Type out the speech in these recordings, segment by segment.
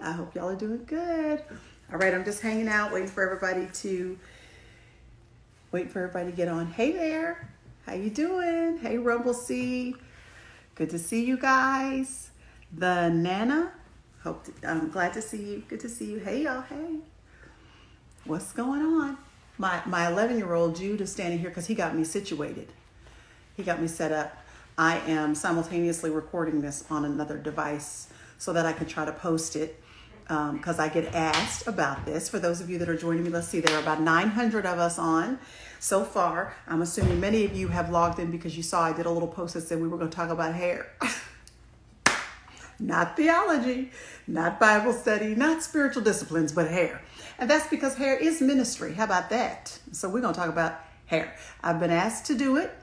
I hope y'all are doing good. All right, I'm just hanging out, waiting for everybody to get on. Hey there, how you doing? Hey Rumble C, good to see you guys. The Nana, I'm glad to see you. Good to see you. Hey y'all, hey. What's going on? My 11-year-old Jude is standing here because he got me situated. He got me set up. I am simultaneously recording this on another device so that I can try to post it because I get asked about this. For those of you that are joining me, let's see, there are about 900 of us on so far. I'm assuming many of you have logged in because you saw I did a little post that said we were going to talk about hair. Not theology, not Bible study, not spiritual disciplines, but hair. And that's because hair is ministry. How about that? So we're going to talk about hair. I've been asked to do it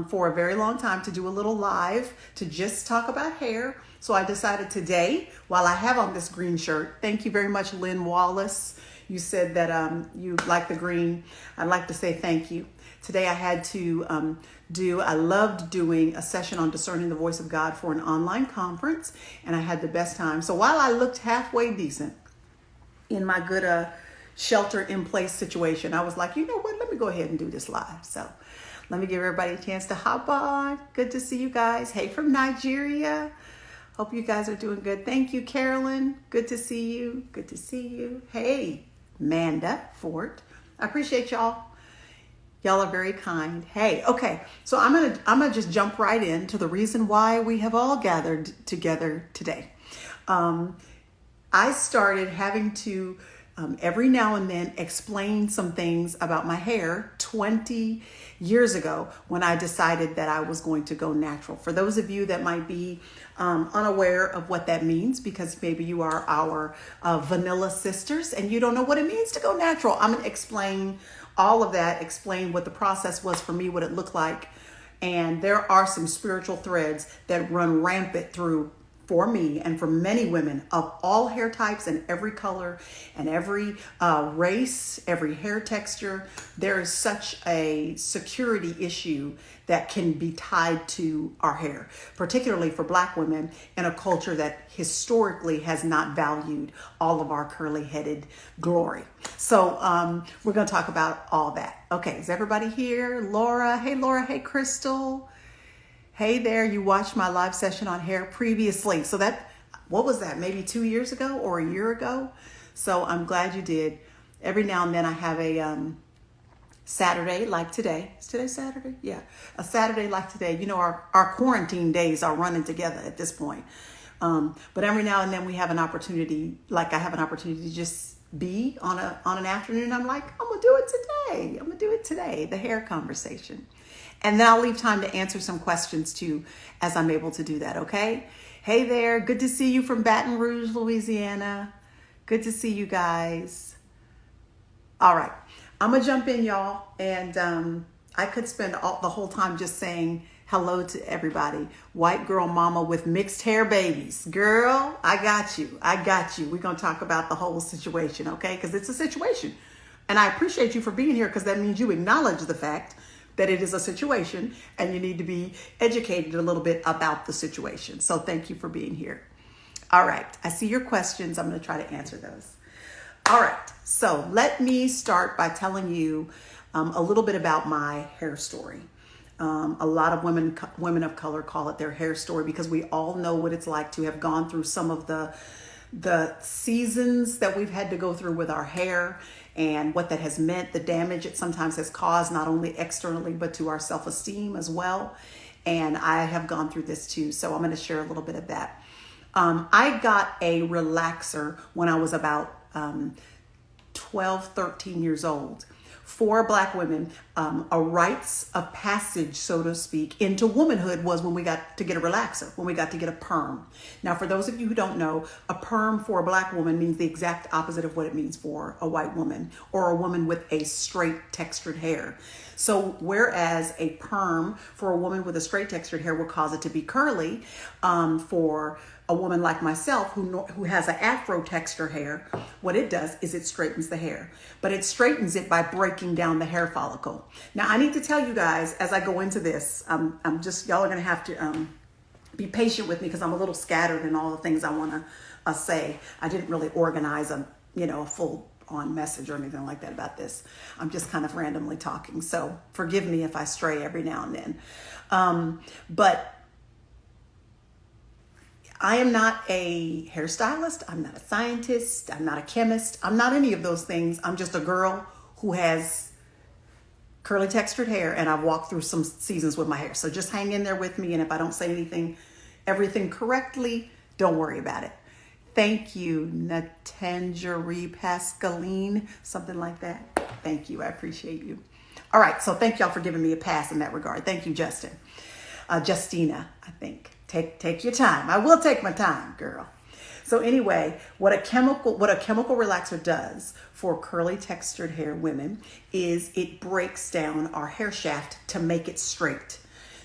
for a very long time, to do a little live, to just talk about hair. So I decided today, while I have on this green shirt, thank you very much, Lynn Wallace. You said that you like the green. I'd like to say thank you. Today I had to I loved doing a session on discerning the voice of God for an online conference, and I had the best time. So while I looked halfway decent in my good shelter in place situation, I was like, you know what, let me go ahead and do this live. So let me give everybody a chance to hop on. Good to see you guys. Hey, from Nigeria. Hope you guys are doing good. Thank you, Carolyn. Good to see you. Good to see you. Hey, Manda Fort. I appreciate y'all. Y'all are very kind. Hey, okay. So I'm gonna just jump right into the reason why we have all gathered together today. I started having to every now and then explain some things about my hair 20 years ago when I decided that I was going to go natural. For those of you that might be unaware of what that means, because maybe you are our vanilla sisters and you don't know what it means to go natural, I'm going to explain all of that, explain what the process was for me, what it looked like. And there are some spiritual threads that run rampant through for me and for many women of all hair types and every color and every race, every hair texture. There is such a security issue that can be tied to our hair, particularly for Black women in a culture that historically has not valued all of our curly headed glory. So we're going to talk about all that. Okay, is everybody here? Laura, hey Crystal. Hey there, you watched my live session on hair previously. So what was that? Maybe 2 years ago or a year ago? So I'm glad you did. Every now and then I have a Saturday like today. Is today Saturday? Yeah. A Saturday like today. You know, our quarantine days are running together at this point. But every now and then we have an opportunity, like I have an opportunity to just be on an afternoon. I'm like, I'm going to do it today. The hair conversation. And then I'll leave time to answer some questions too, as I'm able to do that, okay? Hey there, good to see you from Baton Rouge, Louisiana. Good to see you guys. All right, I'm gonna jump in, y'all. And I could spend the whole time just saying hello to everybody. White girl mama with mixed hair babies. Girl, I got you. We're gonna talk about the whole situation, okay? Because it's a situation. And I appreciate you for being here because that means you acknowledge the fact that it is a situation and you need to be educated a little bit about the situation. So thank you for being here. All right, I see your questions. I'm gonna try to answer those. All right, so let me start by telling you a little bit about my hair story. A lot of women of color call it their hair story because we all know what it's like to have gone through some of the seasons that we've had to go through with our hair and what that has meant, the damage it sometimes has caused, not only externally, but to our self-esteem as well. And I have gone through this too. So I'm going to share a little bit of that. I got a relaxer when I was about 12, 13 years old. For Black women, a rites of passage, so to speak, into womanhood was when we got to get a relaxer, when we got to get a perm. Now, for those of you who don't know, a perm for a Black woman means the exact opposite of what it means for a white woman or a woman with a straight textured hair. So whereas a perm for a woman with a straight textured hair will cause it to be curly, for a woman like myself who has an afro texture hair, what it does is it straightens the hair, but it straightens it by breaking down the hair follicle. Now I need to tell you guys as I go into this, y'all are gonna have to be patient with me because I'm a little scattered in all the things I want to say. I didn't really organize a full on message or anything like that about this. I'm just kind of randomly talking. So forgive me if I stray every now and then. But I am not a hairstylist. I'm not a scientist. I'm not a chemist. I'm not any of those things. I'm just a girl who has curly textured hair, and I've walked through some seasons with my hair. So just hang in there with me. And if I don't say everything correctly, don't worry about it. Thank you, Natanjari Pascaline, something like that. Thank you. I appreciate you. All right. So thank y'all for giving me a pass in that regard. Thank you, Justin. Justina, I think. Take your time. I will take my time, girl. So anyway, what a chemical relaxer does for curly textured hair women is it breaks down our hair shaft to make it straight.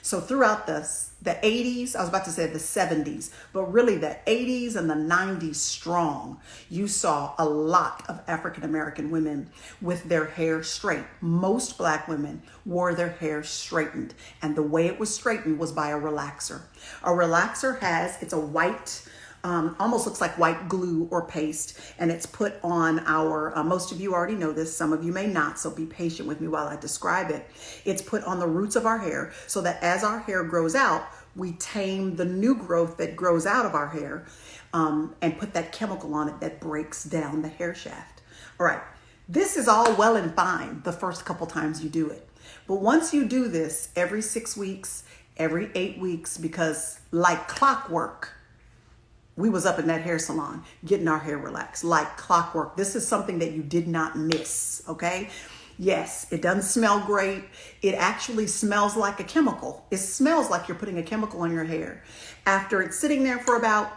So throughout the 80s, I was about to say the 70s, but really the 80s and the 90s strong, you saw a lot of African-American women with their hair straight. Most Black women wore their hair straightened, and the way it was straightened was by a relaxer. A relaxer it's a white, almost looks like white glue or paste, and it's put on most of you already know this, some of you may not, so be patient with me while I describe it. It's put on the roots of our hair so that as our hair grows out, we tame the new growth that grows out of our hair and put that chemical on it that breaks down the hair shaft. All right, this is all well and fine the first couple times you do it. But once you do this every 6 weeks, every 8 weeks, because like clockwork, we was up in that hair salon getting our hair relaxed like clockwork. This is something that you did not miss, okay? Yes, it doesn't smell great. It actually smells like a chemical. It smells like you're putting a chemical on your hair. After it's sitting there for about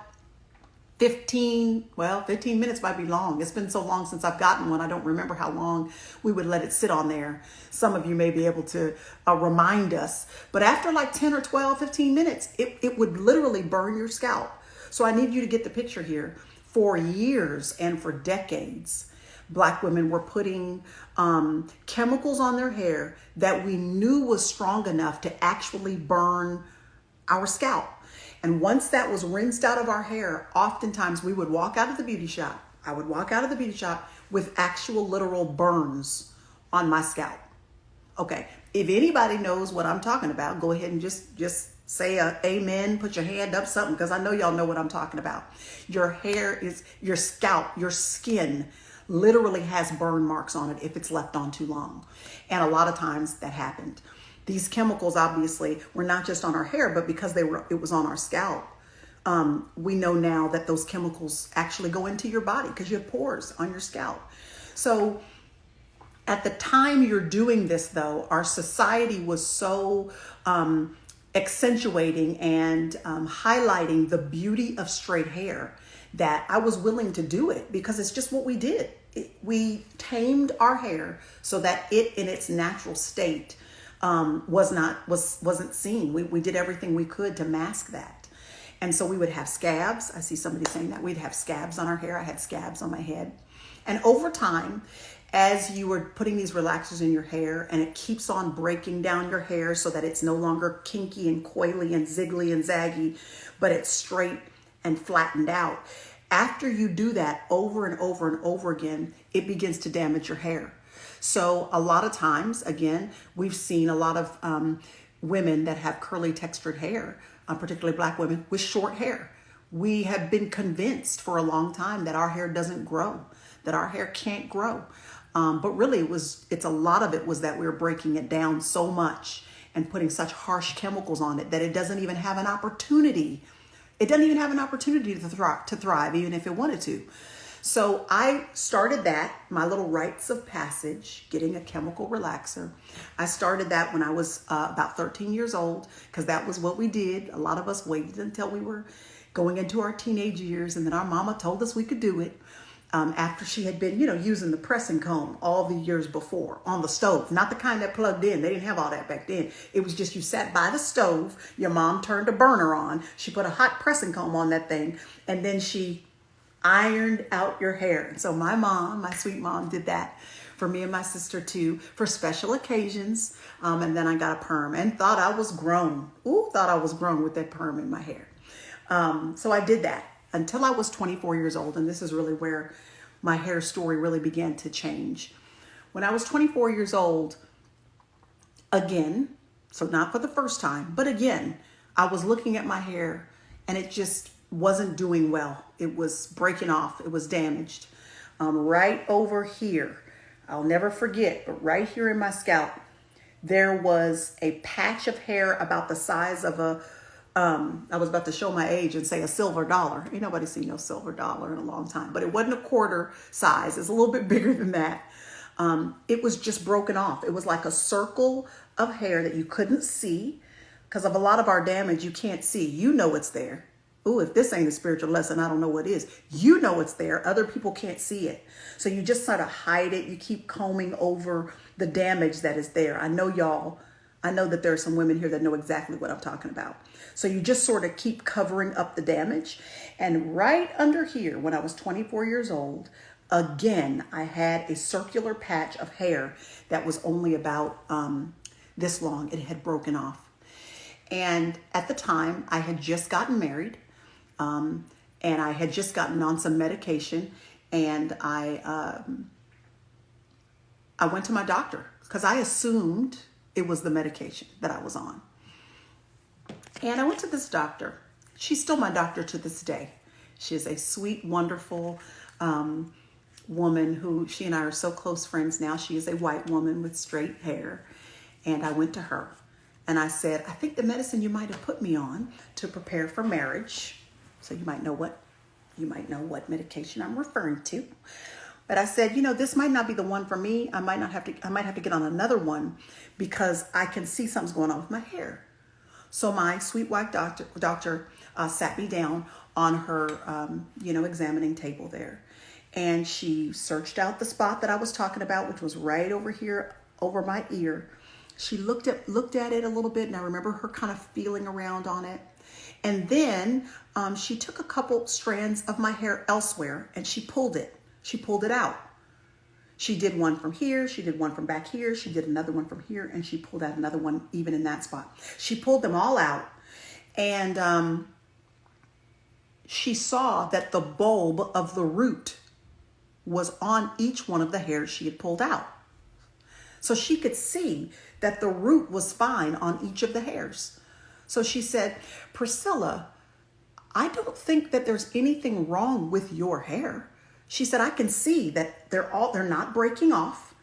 15 minutes might be long. It's been so long since I've gotten one. I don't remember how long we would let it sit on there. Some of you may be able to remind us. But after like 10 or 12, 15 minutes, it would literally burn your scalp. So I need you to get the picture here. For years and for decades, Black women were putting chemicals on their hair that we knew was strong enough to actually burn our scalp. And once that was rinsed out of our hair, oftentimes we would walk out of the beauty shop. I would walk out of the beauty shop with actual literal burns on my scalp. Okay, if anybody knows what I'm talking about, go ahead and just say amen, put your hand up, something, because I know y'all know what I'm talking about. Your scalp, your skin literally has burn marks on it if it's left on too long. And a lot of times that happened. These chemicals obviously were not just on our hair, but because it was on our scalp. We know now that those chemicals actually go into your body because you have pores on your scalp. So at the time you're doing this though, our society was so accentuating and highlighting the beauty of straight hair that I was willing to do it because it's just what we did. We tamed our hair so that it in its natural state wasn't seen. We did everything we could to mask that. And so we would have scabs. I see somebody saying that. We'd have scabs on our hair. I had scabs on my head. And over time, as you were putting these relaxers in your hair and it keeps on breaking down your hair so that it's no longer kinky and coily and ziggly and zaggy, but it's straight and flattened out. After you do that over and over and over again, it begins to damage your hair. So a lot of times, again, we've seen a lot of women that have curly textured hair, particularly Black women with short hair. We have been convinced for a long time that our hair doesn't grow, that our hair can't grow. But really a lot of it was that we were breaking it down so much and putting such harsh chemicals on it that it doesn't even have an opportunity. It doesn't even have an opportunity to thrive, even if it wanted to. So I started that, my little rites of passage, getting a chemical relaxer. I started that when I was about 13 years old, because that was what we did. A lot of us waited until we were going into our teenage years, and then our mama told us we could do it. After she had been, using the pressing comb all the years before on the stove, not the kind that plugged in. They didn't have all that back then. It was just you sat by the stove, your mom turned a burner on, she put a hot pressing comb on that thing, and then she ironed out your hair. And so my sweet mom did that for me and my sister too, for special occasions. And then I got a perm and thought I was grown. Ooh, thought I was grown with that perm in my hair. So I did that until I was 24 years old. And this is really where my hair story really began to change. When I was 24 years old, again, so not for the first time, but again, I was looking at my hair and it just wasn't doing well. It was breaking off. It was damaged. Right over here, I'll never forget, but right here in my scalp, there was a patch of hair about the size of I was about to show my age and say a silver dollar. Ain't nobody seen no silver dollar in a long time, but it wasn't a quarter size. It's a little bit bigger than that. It was just broken off. It was like a circle of hair that you couldn't see because of a lot of our damage. You can't see. You know it's there. Ooh, if this ain't a spiritual lesson, I don't know what is. You know it's there. Other people can't see it. So you just sort of hide it. You keep combing over the damage that is there. I know y'all. I know that there are some women here that know exactly what I'm talking about. So you just sort of keep covering up the damage. And right under here, when I was 24 years old, again, I had a circular patch of hair that was only about this long. It had broken off. And at the time, I had just gotten married. And I had just gotten on some medication. And I went to my doctor because I assumed it was the medication that I was on. And I went to this doctor. She's still my doctor to this day. She is a sweet, wonderful woman who, she and I are so close friends now. She is a white woman with straight hair. And I went to her and I said, I think the medicine you might have put me on to prepare for marriage. So you might know what medication I'm referring to. But I said, this might not be the one for me. I might have to get on another one because I can see something's going on with my hair. So my sweet white doctor sat me down on her, examining table there. And she searched out the spot that I was talking about, which was right over here, over my ear. She looked at it a little bit, and I remember her kind of feeling around on it. And then she took a couple strands of my hair elsewhere, and she pulled it. She pulled it out. She did one from here. She did one from back here. She did another one from here, and she pulled out another one even in that spot. She pulled them all out, and she saw that the bulb of the root was on each one of the hairs she had pulled out. So she could see that the root was fine on each of the hairs. So she said, Priscilla, I don't think that there's anything wrong with your hair. She said, I can see that they're not breaking off.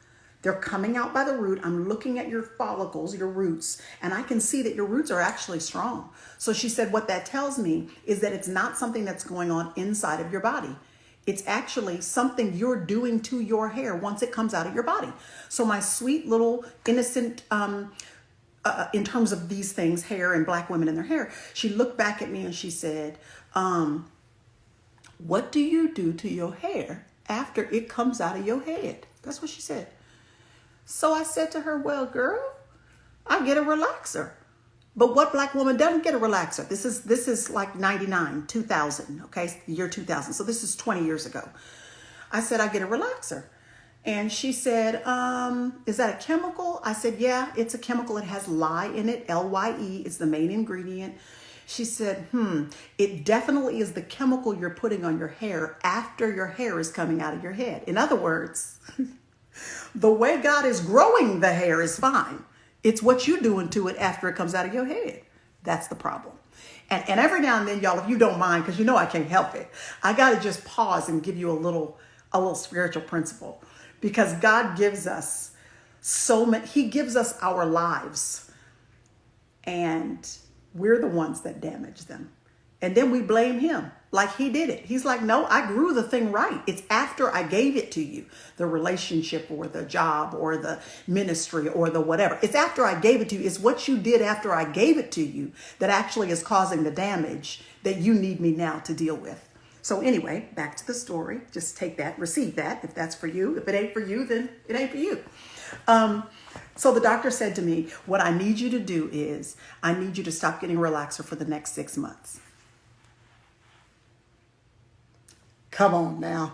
They're coming out by the root. I'm looking at your follicles, your roots, and I can see that your roots are actually strong. So she said, what that tells me is that it's not something that's going on inside of your body. It's actually something you're doing to your hair once it comes out of your body. So my sweet little innocent, in terms of these things, hair and black women and their hair, she looked back at me and she said, what do you do to your hair after it comes out of your head? That's what she said. So I said to her, well, girl, I get a relaxer. But what black woman doesn't get a relaxer? This is like 99, 2000, okay, the year 2000. So this is 20 years ago. I said, I get a relaxer. And she said, is that a chemical? I said, yeah, it's a chemical. It has lye in it, L-Y-E. It's the main ingredient. She said, it definitely is the chemical you're putting on your hair after your hair is coming out of your head. In other words, the way God is growing the hair is fine. It's what you're doing to it after it comes out of your head. That's the problem. And every now and then, y'all, if you don't mind, because I can't help it, I got to just pause and give you a little spiritual principle. Because God gives us so many, He gives us our lives. And we're the ones that damage them. And then we blame Him like He did it. He's like, no, I grew the thing right. It's after I gave it to you, the relationship or the job or the ministry or the whatever. It's after I gave it to you. It's what you did after I gave it to you that actually is causing the damage that you need me now to deal with. So anyway, back to the story. Just take that, receive that if that's for you. If it ain't for you, then it ain't for you. So the doctor said to me, what I need you to do is I need you to stop getting a relaxer for the next 6 months. Come on now.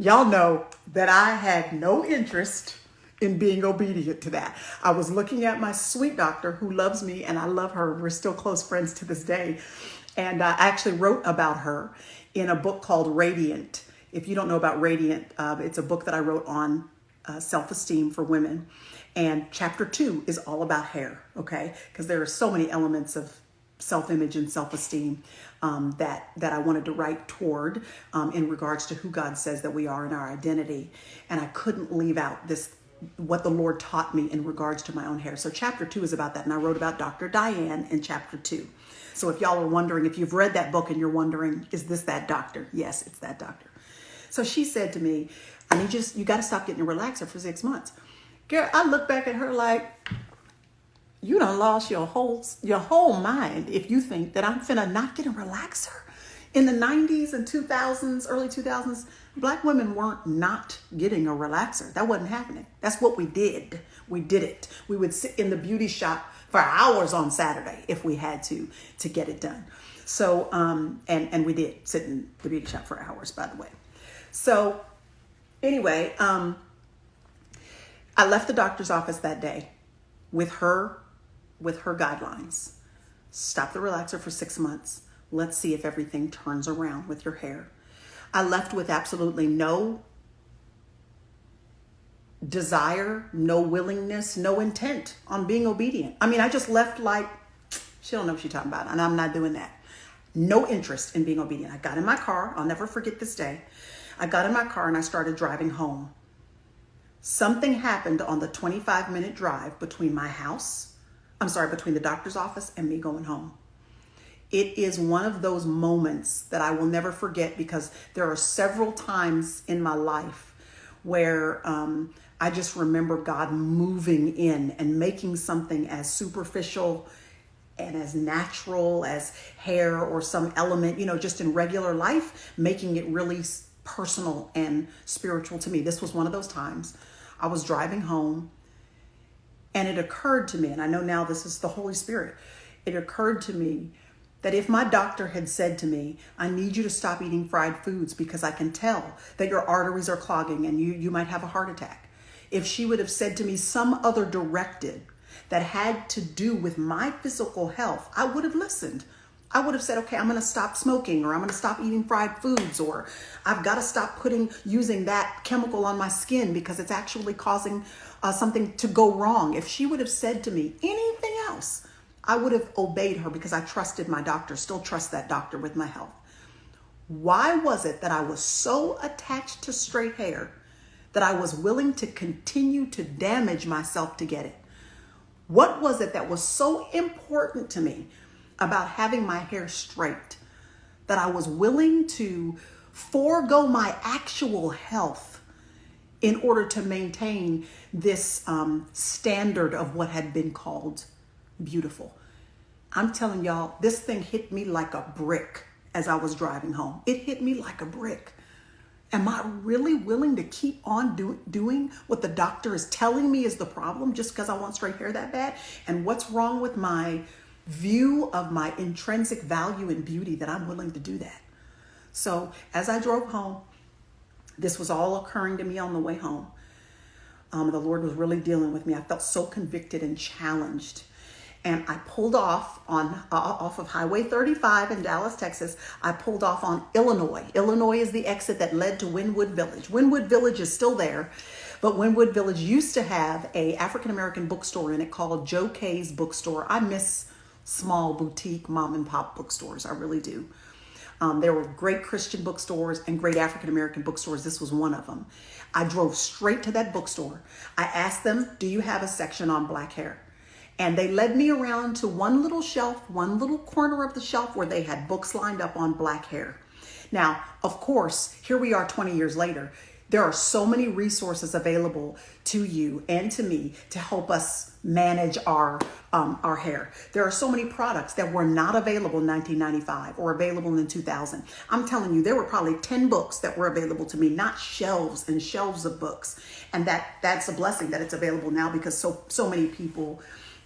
Y'all know that I had no interest in being obedient to that. I was looking at my sweet doctor who loves me and I love her. We're still close friends to this day. And I actually wrote about her in a book called Radiant. If you don't know about Radiant, it's a book that I wrote on self-esteem for women. And chapter 2 is all about hair, okay? Because there are so many elements of self-image and self-esteem that I wanted to write toward in regards to who God says that we are in our identity. And I couldn't leave out what the Lord taught me in regards to my own hair. So chapter 2 is about that. And I wrote about Dr. Diane in chapter 2. So if y'all are wondering, if you've read that book and you're wondering, is this that doctor? Yes, it's that doctor. So she said to me, you got to stop getting a relaxer for 6 months. Girl, I look back at her like, you done lost your whole mind if you think that I'm finna not get a relaxer. In the 90s and 2000s, early 2000s, Black women weren't not getting a relaxer. That wasn't happening. That's what we did. We did it. We would sit in the beauty shop for hours on Saturday if we had to get it done. So, and we did sit in the beauty shop for hours, by the way. So anyway, I left the doctor's office that day with her guidelines. Stop the relaxer for 6 months. Let's see if everything turns around with your hair. I left with absolutely no desire, no willingness, no intent on being obedient. I mean, I just left like, she don't know what she's talking about, and I'm not doing that. No interest in being obedient. I got in my car. I'll never forget this day. I got in my car and I started driving home. Something happened on the 25-minute drive between between the doctor's office and me going home. It is one of those moments that I will never forget because there are several times in my life where I just remember God moving in and making something as superficial and as natural as hair or some element, just in regular life, making it really personal and spiritual to me. This was one of those times. I was driving home and it occurred to me, and I know now this is the Holy Spirit, it occurred to me that if my doctor had said to me, I need you to stop eating fried foods because I can tell that your arteries are clogging and you might have a heart attack. If she would have said to me some other directive that had to do with my physical health, I would have listened. I would have said, okay, I'm going to stop smoking, or I'm going to stop eating fried foods, or I've got to stop using that chemical on my skin because it's actually causing something to go wrong. If she would have said to me anything else, I would have obeyed her because I trusted my doctor, still trust that doctor with my health. Why was it that I was so attached to straight hair that I was willing to continue to damage myself to get it? What was it that was so important to me about having my hair straight that I was willing to forego my actual health in order to maintain this standard of what had been called beautiful? I'm telling y'all, this thing hit me like a brick as I was driving home. It hit me like a brick. Am I really willing to keep on doing what the doctor is telling me is the problem just because I want straight hair that bad? And what's wrong with my view of my intrinsic value and beauty that I'm willing to do that? So as I drove home, this was all occurring to me on the way home. The Lord was really dealing with me. I felt so convicted and challenged. And I pulled off of Highway 35 in Dallas, Texas. I pulled off on Illinois. Illinois is the exit that led to Wynwood Village. Wynwood Village is still there, but Wynwood Village used to have a African-American bookstore in it called Joe Kay's Bookstore. I miss small boutique mom and pop bookstores. I really do. There were great Christian bookstores and great African-American bookstores. This was one of them. I drove straight to that bookstore. I asked them, do you have a section on black hair? And they led me around to one little shelf, one little corner of the shelf where they had books lined up on black hair. Now, of course, here we are 20 years later. There are so many resources available to you and to me to help us manage our hair. There are so many products that were not available in 1995 or available in 2000. I'm telling you, there were probably 10 books that were available to me, not shelves and shelves of books. And that's a blessing that it's available now because so many people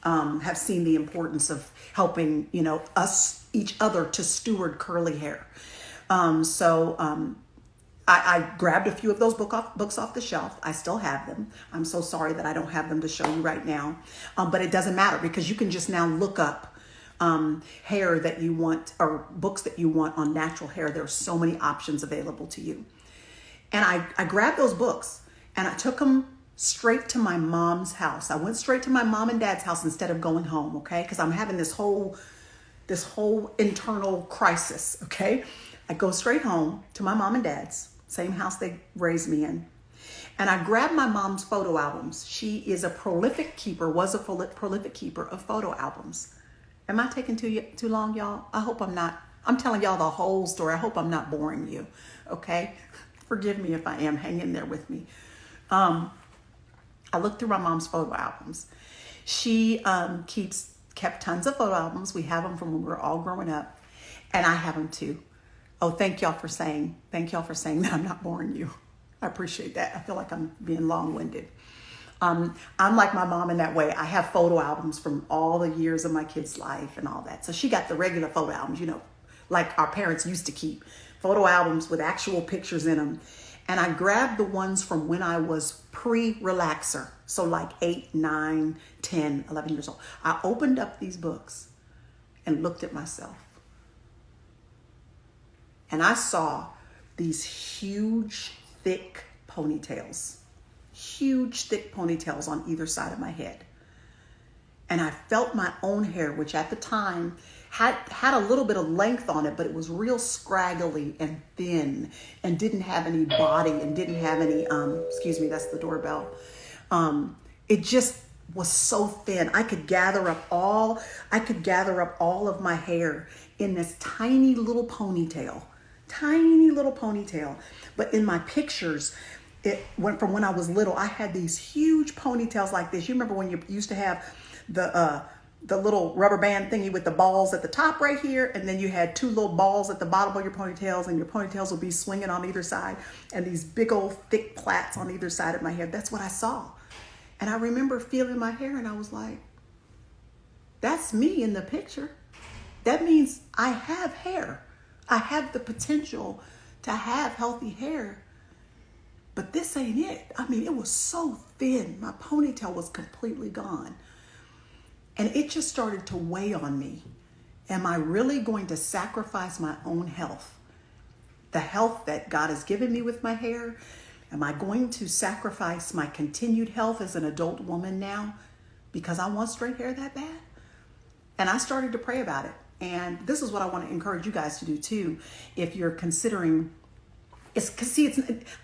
have seen the importance of helping, each other to steward curly hair. I grabbed a few of those books off the shelf. I still have them. I'm so sorry that I don't have them to show you right now. But it doesn't matter because you can just now look up hair that you want or books that you want on natural hair. There are so many options available to you. And I grabbed those books and I took them straight to my mom's house. I went straight to my mom and dad's house instead of going home, okay? Because I'm having this whole internal crisis, okay? I go straight home to my mom and dad's, same house they raised me in. And I grabbed my mom's photo albums. She is a prolific keeper, was a prolific keeper of photo albums. Am I taking too long, y'all? I hope I'm not. I'm telling y'all the whole story. I hope I'm not boring you, okay? Forgive me if I am. Hang in there with me. I looked through my mom's photo albums. She kept tons of photo albums. We have them from when we were all growing up, and I have them too. Oh, thank y'all for saying that I'm not boring you. I appreciate that. I feel like I'm being long-winded. I'm like my mom in that way. I have photo albums from all the years of my kid's life and all that. So she got the regular photo albums, like our parents used to keep. Photo albums with actual pictures in them. And I grabbed the ones from when I was pre-relaxer. So like 8, 9, 10, 11 years old. I opened up these books and looked at myself. And I saw these huge, thick ponytails. Huge, thick ponytails on either side of my head. And I felt my own hair, which at the time had a little bit of length on it, but it was real scraggly and thin and didn't have any body and didn't have any, excuse me, that's the doorbell. It just was so thin. I could gather up all of my hair in this tiny little ponytail. But in my pictures, it went from when I was little, I had these huge ponytails like this. You remember when you used to have the little rubber band thingy with the balls at the top right here, and then you had 2 little balls at the bottom of your ponytails, and your ponytails would be swinging on either side, and these big old thick plaits on either side of my hair. That's what I saw. And I remember feeling my hair, and I was like, that's me in the picture. That means I have hair. I have the potential to have healthy hair. But this ain't it. I mean, it was so thin. My ponytail was completely gone. And it just started to weigh on me. Am I really going to sacrifice my own health? The health that God has given me with my hair? Am I going to sacrifice my continued health as an adult woman now because I want straight hair that bad? And I started to pray about it. And this is what I want to encourage you guys to do too. If you're considering,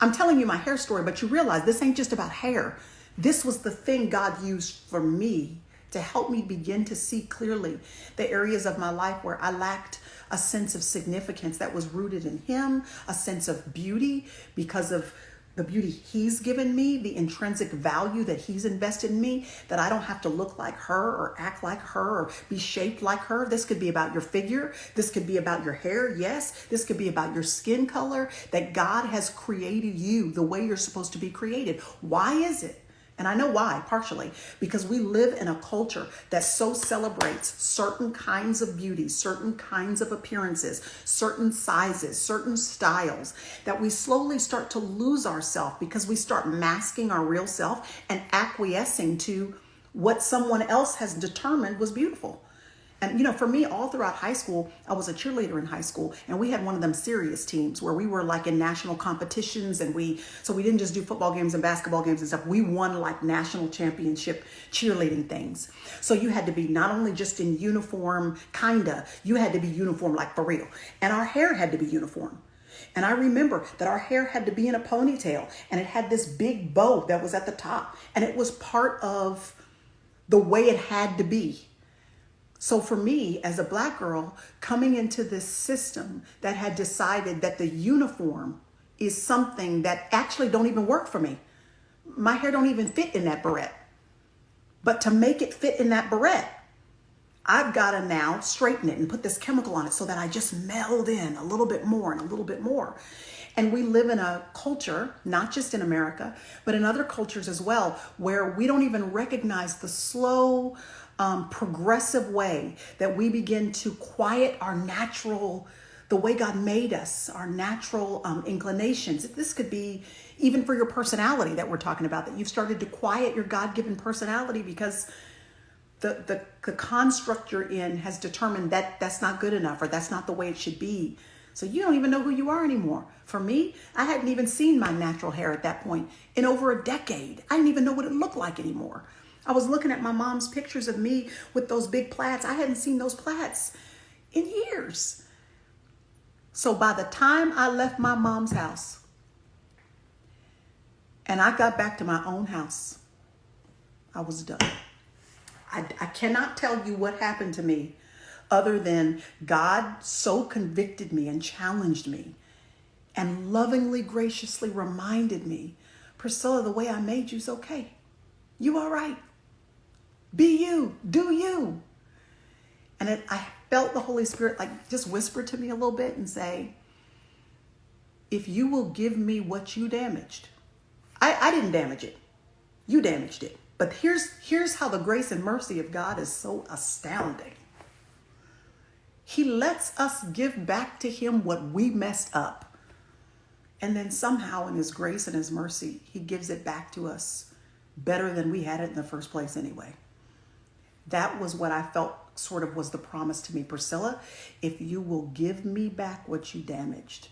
I'm telling you my hair story, but you realize this ain't just about hair. This was the thing God used for me to help me begin to see clearly the areas of my life where I lacked a sense of significance that was rooted in Him, a sense of beauty because of the beauty He's given me, the intrinsic value that He's invested in me, that I don't have to look like her or act like her or be shaped like her. This could be about your figure. This could be about your hair. Yes. This could be about your skin color, that God has created you the way you're supposed to be created. Why is it? And I know why, partially, because we live in a culture that so celebrates certain kinds of beauty, certain kinds of appearances, certain sizes, certain styles, that we slowly start to lose ourselves because we start masking our real self and acquiescing to what someone else has determined was beautiful. And, for me, all throughout high school, I was a cheerleader in high school, and we had one of them serious teams where we were like in national competitions, and so we didn't just do football games and basketball games and stuff. We won like national championship cheerleading things. So you had to be not only just in uniform, you had to be uniform like for real. And our hair had to be uniform. And I remember that our hair had to be in a ponytail, and it had this big bow that was at the top, and it was part of the way it had to be. So for me, as a Black girl, coming into this system that had decided that the uniform is something that actually don't even work for me. My hair don't even fit in that barrette. But to make it fit in that barrette, I've got to now straighten it and put this chemical on it so that I just meld in a little bit more and a little bit more. And we live in a culture, not just in America, but in other cultures as well, where we don't even recognize the slow, progressive way that we begin to quiet our natural the way God made us, our natural inclinations. This could be even for your personality that we're talking about, that you've started to quiet your God-given personality because the construct you're in has determined that that's not good enough, or that's not the way it should be. So you don't even know who you are anymore. For me, I hadn't even seen my natural hair at that point in over a decade. I didn't even know what it looked like anymore. I was looking at my mom's pictures of me with those big plaits. I hadn't seen those plaits in years. So by the time I left my mom's house and I got back to my own house, I was done. I cannot tell you what happened to me other than God so convicted me and challenged me and lovingly, graciously reminded me, Priscilla, the way I made you's okay. You all right. Be you. Do you. And I felt the Holy Spirit like just whisper to me a little bit and say, if you will give me what you damaged, I didn't damage it. You damaged it. But here's how the grace and mercy of God is so astounding. He lets us give back to him what we messed up. And then somehow in his grace and his mercy, he gives it back to us better than we had it in the first place anyway. That was what I felt sort of was the promise to me. Priscilla, if you will give me back what you damaged,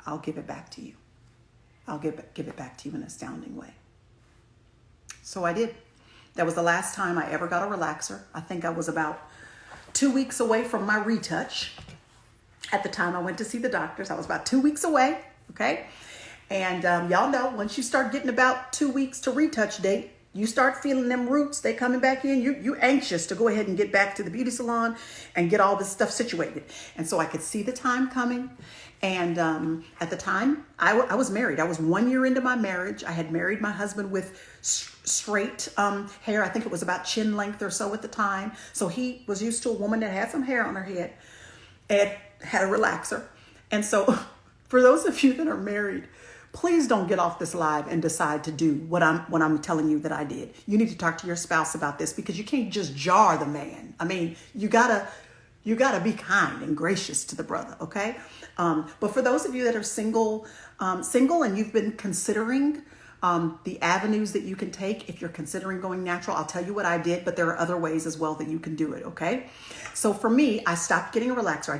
I'll give it back to you. I'll give it back to you in an astounding way. So I did. That was the last time I ever got a relaxer. I think I was about 2 weeks away from my retouch. At the time I went to see the doctors, I was about 2 weeks away, okay? And y'all know, once you start getting about 2 weeks to retouch date, you start feeling them roots, they coming back in. You anxious to go ahead and get back to the beauty salon and get all this stuff situated. And so I could see the time coming. And at the time, I was married. I was 1 year into my marriage. I had married my husband with straight hair. I think it was about chin length or so at the time. So he was used to a woman that had some hair on her head and had a relaxer. And so for those of you that are married, please don't get off this live and decide to do what I'm telling you that I did. You need to talk to your spouse about this, because you can't just jar the man. I mean, you gotta be kind and gracious to the brother, okay? But for those of you that are single and you've been considering the avenues that you can take, if you're considering going natural, I'll tell you what I did, but there are other ways as well that you can do it, okay? So for me, I stopped getting a relaxer.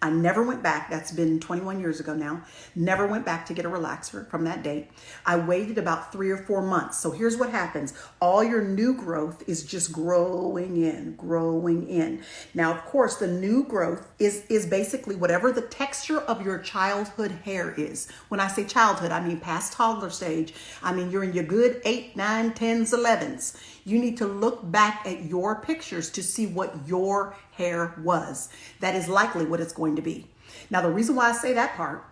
I never went back. That's been 21 years ago now. Never went back to get a relaxer from that date. I waited about 3 or 4 months. So here's what happens. All your new growth is just growing in. Now, of course, the new growth is basically whatever the texture of your childhood hair is. When I say childhood, I mean past toddler stage. I mean, you're in your good 8, 9, 10s, 11s. You need to look back at your pictures to see what your hair was. That is likely what it's going to be. Now, the reason why I say that part,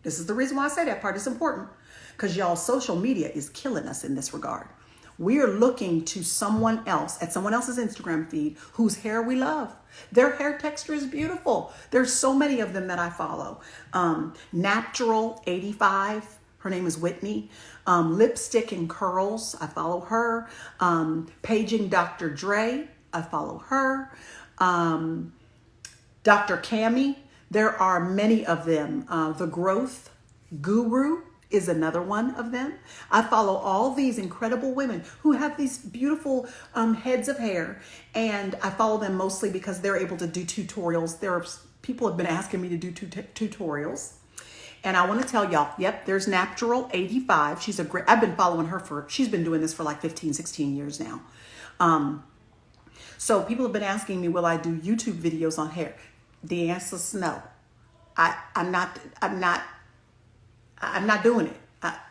this is the reason why I say that part is important, because y'all, social media is killing us in this regard. We are looking to someone else, at someone else's Instagram feed, whose hair we love. Their hair texture is beautiful. There's so many of them that I follow. Natural 85. Her name is Whitney. Lipstick and Curls, I follow her. Paging Dr. Dre, I follow her. Dr. Cami, there are many of them. The Growth Guru is another one of them. I follow all these incredible women who have these beautiful heads of hair, and I follow them mostly because they're able to do tutorials. People have been asking me to do tutorials. And I want to tell y'all, yep, there's Natural 85. I've been following her she's been doing this for like 15, 16 years now. So people have been asking me, will I do YouTube videos on hair? The answer is no. I'm not doing it.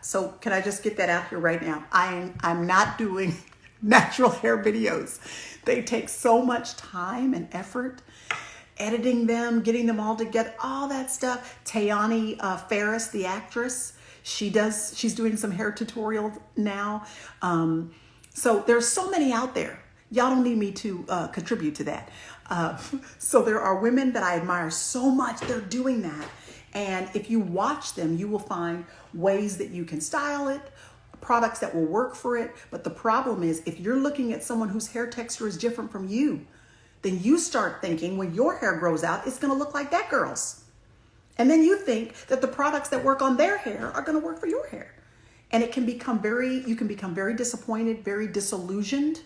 So can I just get that out here right now? I'm not doing natural hair videos. They take so much time and effort. Editing them, getting them all together, all that stuff. Tayani Ferris, the actress, she's doing some hair tutorial now. So there's so many out there. Y'all don't need me to contribute to that. So there are women that I admire so much. They're doing that. And if you watch them, you will find ways that you can style it, products that will work for it. But the problem is, if you're looking at someone whose hair texture is different from you, then you start thinking when your hair grows out, it's going to look like that girl's. And then you think that the products that work on their hair are going to work for your hair. And it can become you can become very disappointed, very disillusioned.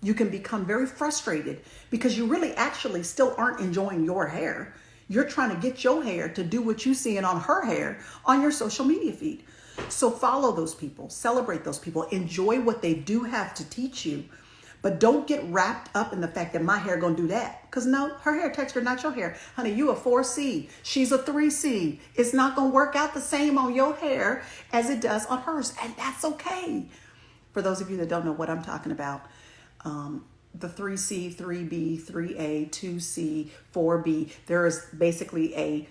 You can become very frustrated because you really actually still aren't enjoying your hair. You're trying to get your hair to do what you see on her hair on your social media feed. So follow those people, celebrate those people, enjoy what they do have to teach you, but don't get wrapped up in the fact that my hair gonna do that. Because no, her hair texture, not your hair. Honey, you a 4C, she's a 3C. It's not gonna work out the same on your hair as it does on hers, and that's okay. For those of you that don't know what I'm talking about, the 3C, 3B, 3A, 2C, 4B, there is basically a,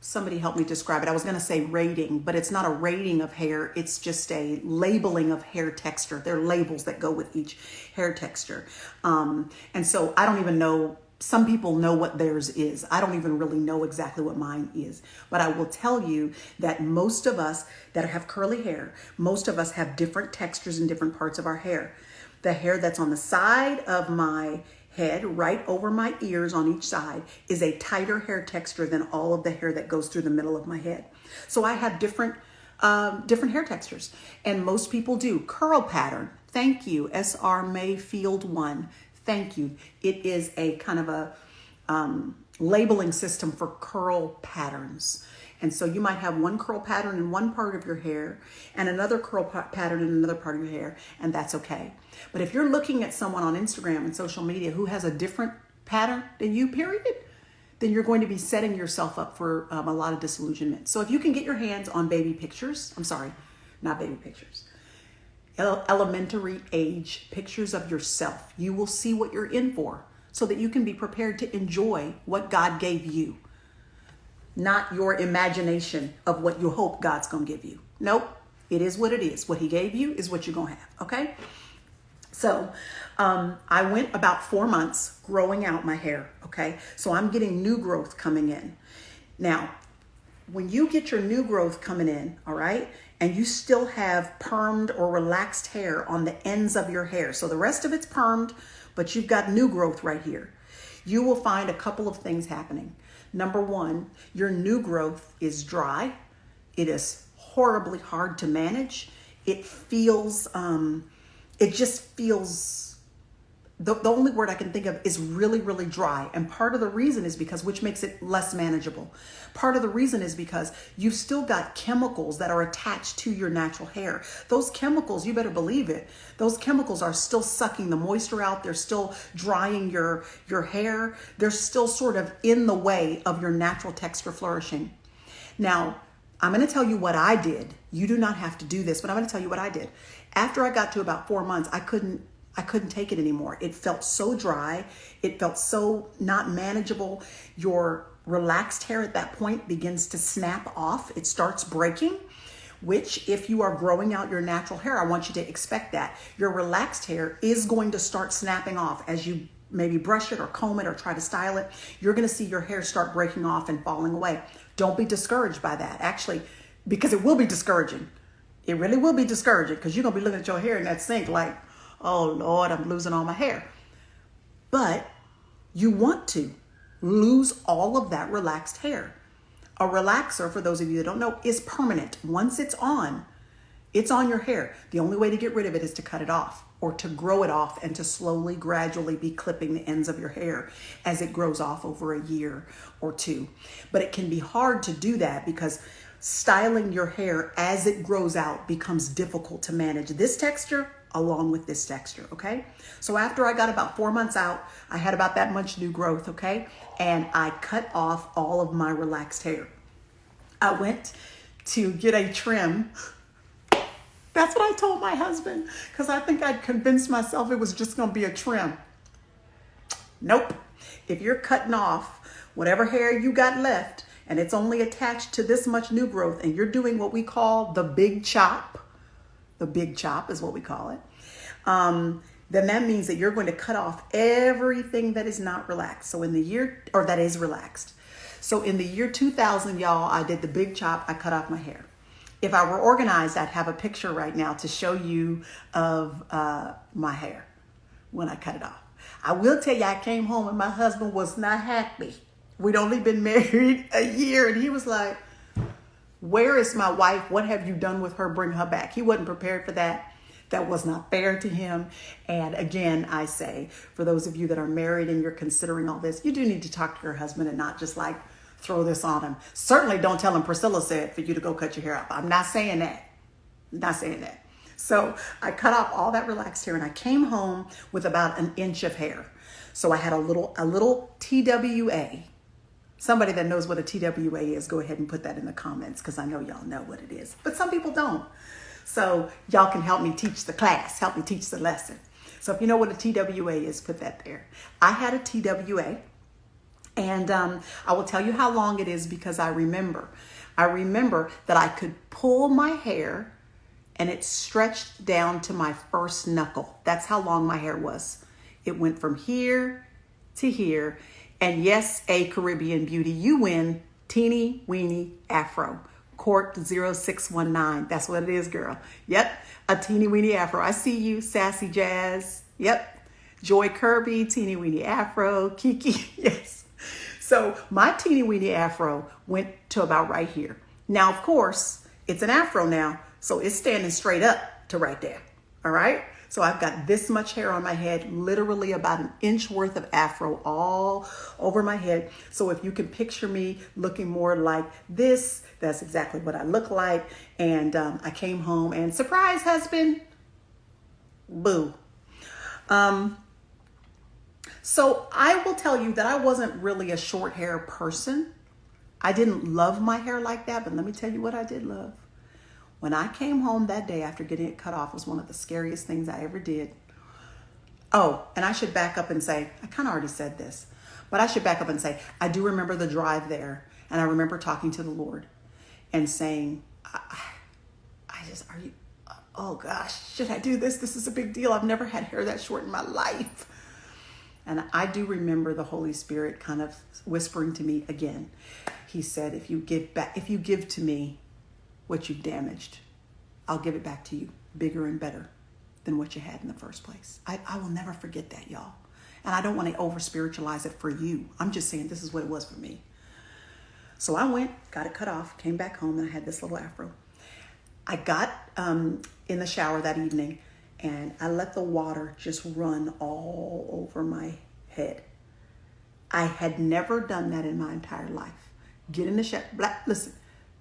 somebody help me describe it. I was going to say rating, but it's not a rating of hair. It's just a labeling of hair texture. There are labels that go with each hair texture. And so I don't even know, some people know what theirs is. I don't even really know exactly what mine is. But I will tell you that most of us that have curly hair, most of us have different textures in different parts of our hair. The hair that's on the side of my head, right over my ears on each side, is a tighter hair texture than all of the hair that goes through the middle of my head. So I have different hair textures, and most people do. Curl pattern, thank you, SR Mayfield 1, thank you. It is a kind of a labeling system for curl patterns. And so you might have one curl pattern in one part of your hair and another curl pattern in another part of your hair, and that's okay. But if you're looking at someone on Instagram and social media who has a different pattern than you, period, then you're going to be setting yourself up for a lot of disillusionment. So if you can get your hands on baby pictures, I'm sorry, not baby pictures, elementary age pictures of yourself, you will see what you're in for so that you can be prepared to enjoy what God gave you. Not your imagination of what you hope God's going to give you. Nope. It is what it is. What he gave you is what you're going to have. Okay. So I went about 4 months growing out my hair. Okay. So I'm getting new growth coming in. Now, when you get your new growth coming in, all right, and you still have permed or relaxed hair on the ends of your hair. So the rest of it's permed, but you've got new growth right here. You will find a couple of things happening. Number one, your new growth is dry. It is horribly hard to manage. It feels, it just feels, the only word I can think of is really, really dry. And part of the reason is because, which makes it less manageable. Part of the reason is because you've still got chemicals that are attached to your natural hair. Those chemicals, you better believe it, those chemicals are still sucking the moisture out. They're still drying your hair. They're still sort of in the way of your natural texture flourishing. Now, I'm going to tell you what I did. You do not have to do this, but I'm going to tell you what I did. After I got to about 4 months, I couldn't take it anymore. It felt so dry. It felt so not manageable. Your relaxed hair at that point begins to snap off. It starts breaking, which if you are growing out your natural hair, I want you to expect that. Your relaxed hair is going to start snapping off as you maybe brush it or comb it or try to style it. You're going to see your hair start breaking off and falling away. Don't be discouraged by that, actually, because it will be discouraging. It really will be discouraging because you're going to be looking at your hair in that sink like, oh Lord, I'm losing all my hair. But you want to lose all of that relaxed hair. A relaxer, for those of you that don't know, is permanent. Once it's on your hair. The only way to get rid of it is to cut it off or to grow it off and to slowly, gradually be clipping the ends of your hair as it grows off over a year or two. But it can be hard to do that because styling your hair as it grows out becomes difficult to manage this texture along with this texture, okay? So after I got about 4 months out, I had about that much new growth, okay? And I cut off all of my relaxed hair. I went to get a trim. That's what I told my husband because I think I'd convinced myself it was just gonna be a trim. Nope. If you're cutting off whatever hair you got left and it's only attached to this much new growth and you're doing what we call the big chop is what we call it, then that means that you're going to cut off everything that is not relaxed. So in the year, or that is relaxed. So in the year 2000, y'all, I did the big chop. I cut off my hair. If I were organized, I'd have a picture right now to show you of my hair when I cut it off. I will tell you, I came home and my husband was not happy. We'd only been married a year, and he was like, where is my wife? What have you done with her? Bring her back. He wasn't prepared for that. That was not fair to him. And again, I say, for those of you that are married and you're considering all this, you do need to talk to your husband and not just like throw this on him. Certainly don't tell him Priscilla said for you to go cut your hair off. I'm not saying that. I'm not saying that. So I cut off all that relaxed hair and I came home with about an inch of hair. So I had a little TWA. Somebody that knows what a TWA is, go ahead and put that in the comments because I know y'all know what it is. But some people don't. So y'all can help me teach the class, help me teach the lesson. So if you know what a TWA is, put that there. I had a TWA, and I will tell you how long it is because I remember that I could pull my hair and it stretched down to my first knuckle. That's how long my hair was. It went from here to here. And yes, a Caribbean beauty, you win teeny weeny afro. Court 0619. That's what it is, girl. Yep, a teeny weeny afro. I see you, Sassy Jazz. Yep, Joy Kirby, teeny weeny afro. Kiki, yes. So my teeny weeny afro went to about right here. Now, of course, it's an afro now, so it's standing straight up to right there. All right. So I've got this much hair on my head, literally about an inch worth of afro all over my head. So if you can picture me looking more like this, that's exactly what I look like. And I came home and surprise, husband, boo. So I will tell you that I wasn't really a short hair person. I didn't love my hair like that, but let me tell you what I did love. When I came home that day after getting it cut off was one of the scariest things I ever did. Oh, and I should back up and say, I kind of already said this, but I should back up and say, I do remember the drive there. And I remember talking to the Lord and saying, oh gosh, should I do this? This is a big deal. I've never had hair that short in my life. And I do remember the Holy Spirit kind of whispering to me again. He said, if you give to me what you've damaged, I'll give it back to you bigger and better than what you had in the first place. I will never forget that, y'all. And I don't want to over spiritualize it for you. I'm just saying this is what it was for me. So I went, got it cut off, came back home, and I had this little afro. I got in the shower that evening and I let the water just run all over my head. I had never done that in my entire life. Get in the shower. Listen,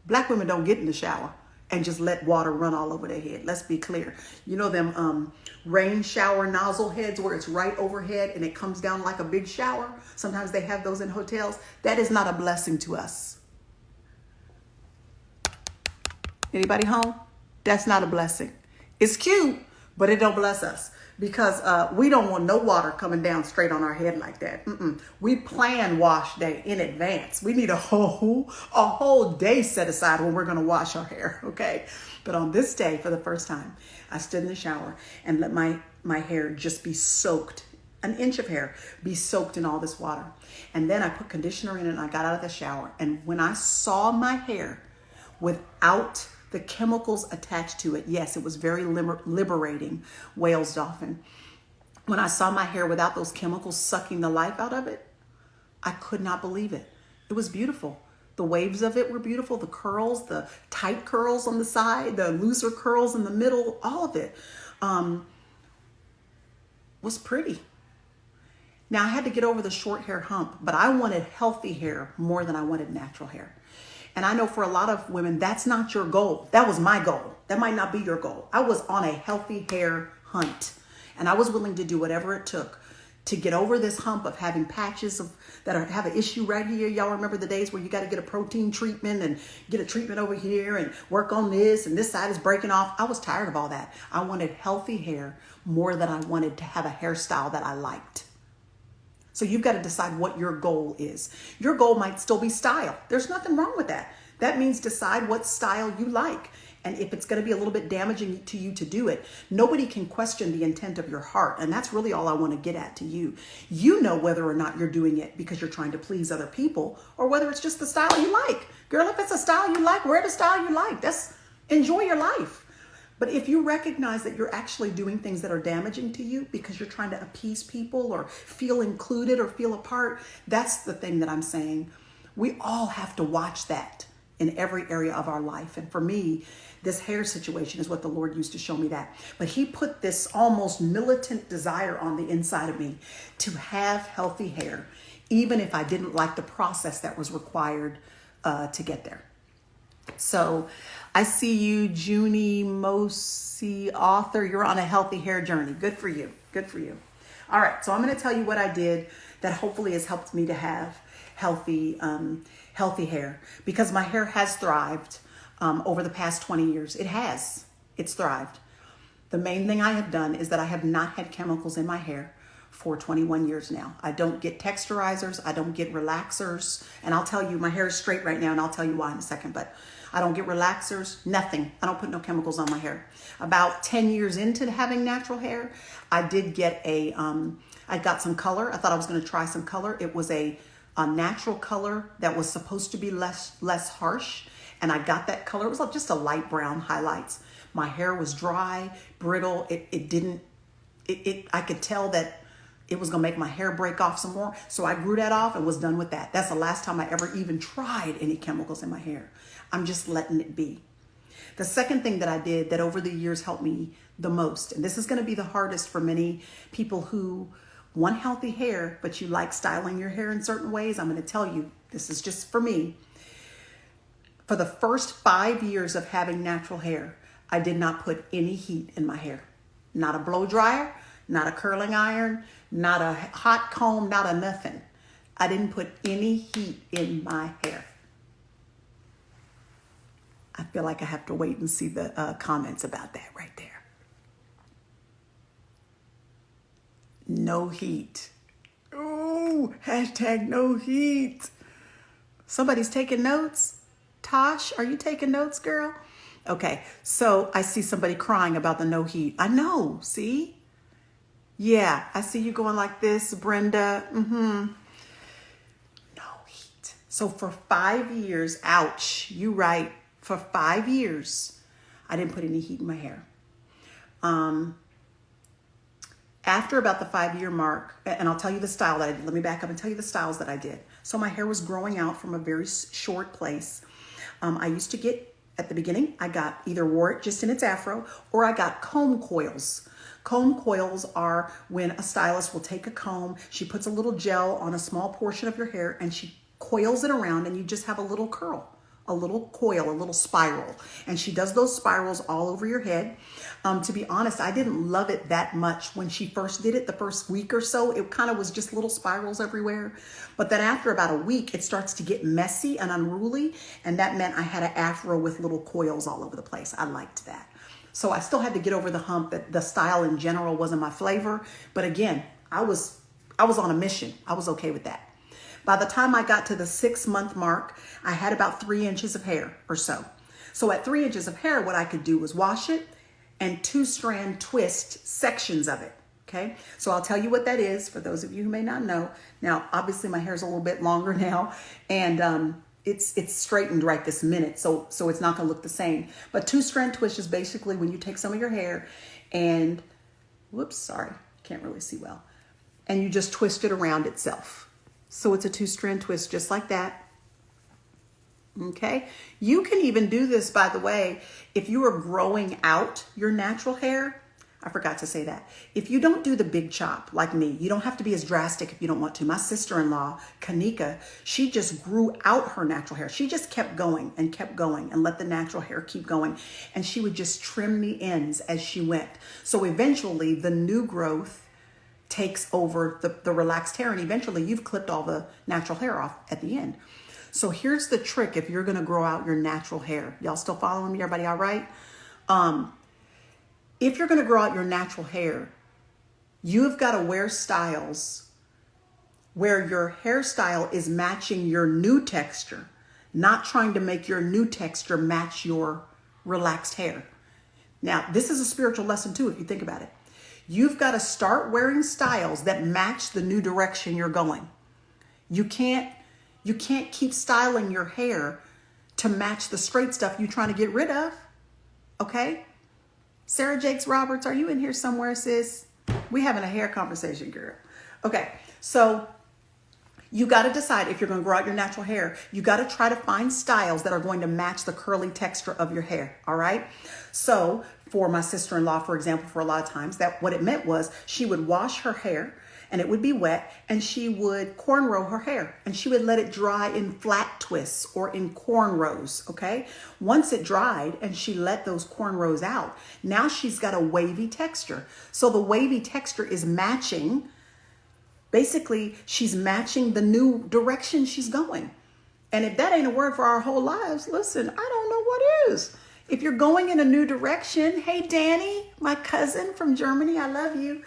black women don't get in the shower and just let water run all over their head. Let's be clear. You know them rain shower nozzle heads where it's right overhead and it comes down like a big shower? Sometimes they have those in hotels. That is not a blessing to us. Anybody home? That's not a blessing. It's cute, but it don't bless us because we don't want no water coming down straight on our head like that. We plan wash day in advance. We need a whole day set aside when we're going to wash our hair, okay? But on this day, for the first time, I stood in the shower and let my hair just be soaked, an inch of hair be soaked in all this water. And then I put conditioner in it and I got out of the shower. And when I saw my hair without the chemicals attached to it, yes, it was very liberating, whales, dolphin. When I saw my hair without those chemicals sucking the life out of it, I could not believe it. It was beautiful. The waves of it were beautiful. The curls, the tight curls on the side, the looser curls in the middle, all of it was pretty. Now I had to get over the short hair hump, but I wanted healthy hair more than I wanted natural hair. And I know for a lot of women, that's not your goal. That was my goal. That might not be your goal. I was on a healthy hair hunt and I was willing to do whatever it took to get over this hump of having patches have an issue right here. Y'all remember the days where you got to get a protein treatment and get a treatment over here and work on this and this side is breaking off. I was tired of all that. I wanted healthy hair more than I wanted to have a hairstyle that I liked. So you've got to decide what your goal is. Your goal might still be style. There's nothing wrong with that. That means decide what style you like. And if it's going to be a little bit damaging to you to do it, nobody can question the intent of your heart. And that's really all I want to get at to you. You know whether or not you're doing it because you're trying to please other people or whether it's just the style you like. Girl, if it's a style you like, wear the style you like. Enjoy your life. But if you recognize that you're actually doing things that are damaging to you because you're trying to appease people or feel included or feel a part, that's the thing that I'm saying. We all have to watch that in every area of our life. And for me, this hair situation is what the Lord used to show me that. But he put this almost militant desire on the inside of me to have healthy hair, even if I didn't like the process that was required to get there. So I see you, Junie Mosi, author. You're on a healthy hair journey. Good for you. Good for you. All right. So I'm going to tell you what I did that hopefully has helped me to have healthy hair, because my hair has thrived over the past 20 years. It has. It's thrived. The main thing I have done is that I have not had chemicals in my hair for 21 years now. I don't get texturizers. I don't get relaxers. And I'll tell you, my hair is straight right now, and I'll tell you why in a second. But I don't get relaxers, nothing. I don't put no chemicals on my hair. About 10 years into having natural hair, I did get I got some color. I thought I was going to try some color. It was a natural color that was supposed to be less harsh. And I got that color. It was just a light brown highlights. My hair was dry, brittle. I could tell that it was going to make my hair break off some more. So I grew that off and was done with that. That's the last time I ever even tried any chemicals in my hair. I'm just letting it be. The second thing that I did that over the years helped me the most, and this is going to be the hardest for many people who want healthy hair, but you like styling your hair in certain ways. I'm going to tell you, this is just for me. For the first 5 years of having natural hair, I did not put any heat in my hair. Not a blow dryer, not a curling iron, not a hot comb, not a nothing. I didn't put any heat in my hair. I feel like I have to wait and see the comments about that right there. No heat. Ooh, hashtag no heat. Somebody's taking notes. Tosh, are you taking notes, girl? Okay, so I see somebody crying about the no heat. I know, see? Yeah, I see you going like this, Brenda. No heat. So for 5 years, ouch, you right. For 5 years, I didn't put any heat in my hair. After about the 5 year mark, and I'll tell you the style that I did. Let me back up and tell you the styles that I did. So my hair was growing out from a very short place. I used to get, at the beginning, I got either wore it just in its afro, or I got comb coils. Comb coils are when a stylist will take a comb, she puts a little gel on a small portion of your hair, and she coils it around, and you just have a little curl, a little coil, a little spiral. And she does those spirals all over your head. To be honest, I didn't love it that much when she first did it. The first week or so, it kind of was just little spirals everywhere. But then after about a week, it starts to get messy and unruly. And that meant I had an afro with little coils all over the place. I liked that. So I still had to get over the hump that the style in general wasn't my flavor. But again, I was on a mission. I was okay with that. By the time I got to the 6-month mark, I had about 3 inches of hair or so. So at 3 inches of hair, what I could do was wash it and 2-strand twist sections of it. Okay. So I'll tell you what that is for those of you who may not know. Now, obviously my hair's a little bit longer now, and it's straightened right this minute. So it's not going to look the same. But 2-strand twist is basically when you take some of your hair and, whoops, sorry, can't really see well. And you just twist it around itself. So it's a 2-strand twist just like that. Okay. You can even do this, by the way, if you are growing out your natural hair. I forgot to say that. If you don't do the big chop like me, you don't have to be as drastic if you don't want to. My sister-in-law, Kanika, she just grew out her natural hair. She just kept going and let the natural hair keep going. And she would just trim the ends as she went. So eventually the new growth takes over the relaxed hair, and eventually you've clipped all the natural hair off at the end. So here's the trick if you're going to grow out your natural hair. Y'all still following me? Everybody all right? If you're going to grow out your natural hair, you've got to wear styles where your hairstyle is matching your new texture, not trying to make your new texture match your relaxed hair. Now, this is a spiritual lesson too, if you think about it. You've got to start wearing styles that match the new direction you're going. You can't keep styling your hair to match the straight stuff you're trying to get rid of. Okay? Sarah Jakes Roberts, are you in here somewhere, sis? We having a hair conversation, girl. Okay, so you got to decide if you're going to grow out your natural hair. You got to try to find styles that are going to match the curly texture of your hair. All right. So for my sister-in-law, for example, for a lot of times that what it meant was she would wash her hair and it would be wet and she would cornrow her hair and she would let it dry in flat twists or in cornrows. Okay. Once it dried and she let those cornrows out, now she's got a wavy texture. So the wavy texture is matching. Basically, she's matching the new direction she's going. And if that ain't a word for our whole lives, listen, I don't know what is. If you're going in a new direction, hey, Danny, my cousin from Germany, I love you.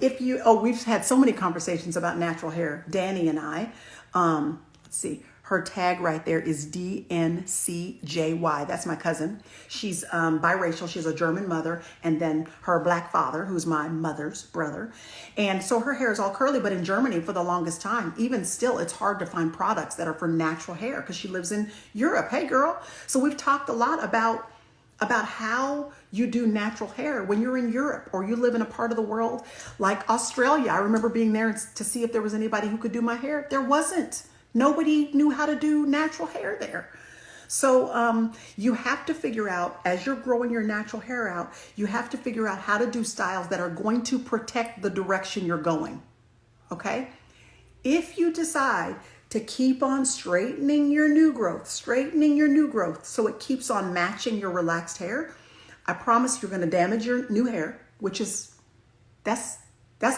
We've had so many conversations about natural hair, Danny and I. Let's see. Her tag right there is DNCJY. That's my cousin. She's biracial. She has a German mother and then her black father, who's my mother's brother. And so her hair is all curly, but in Germany for the longest time, even still, it's hard to find products that are for natural hair because she lives in Europe. Hey, girl. So we've talked a lot about how you do natural hair when you're in Europe or you live in a part of the world like Australia. I remember being there to see if there was anybody who could do my hair. There wasn't. Nobody knew how to do natural hair there. So you have to figure out, as you're growing your natural hair out, you have to figure out how to do styles that are going to protect the direction you're going. Okay? If you decide to keep on straightening your new growth so it keeps on matching your relaxed hair, I promise you're going to damage your new hair, which is, that's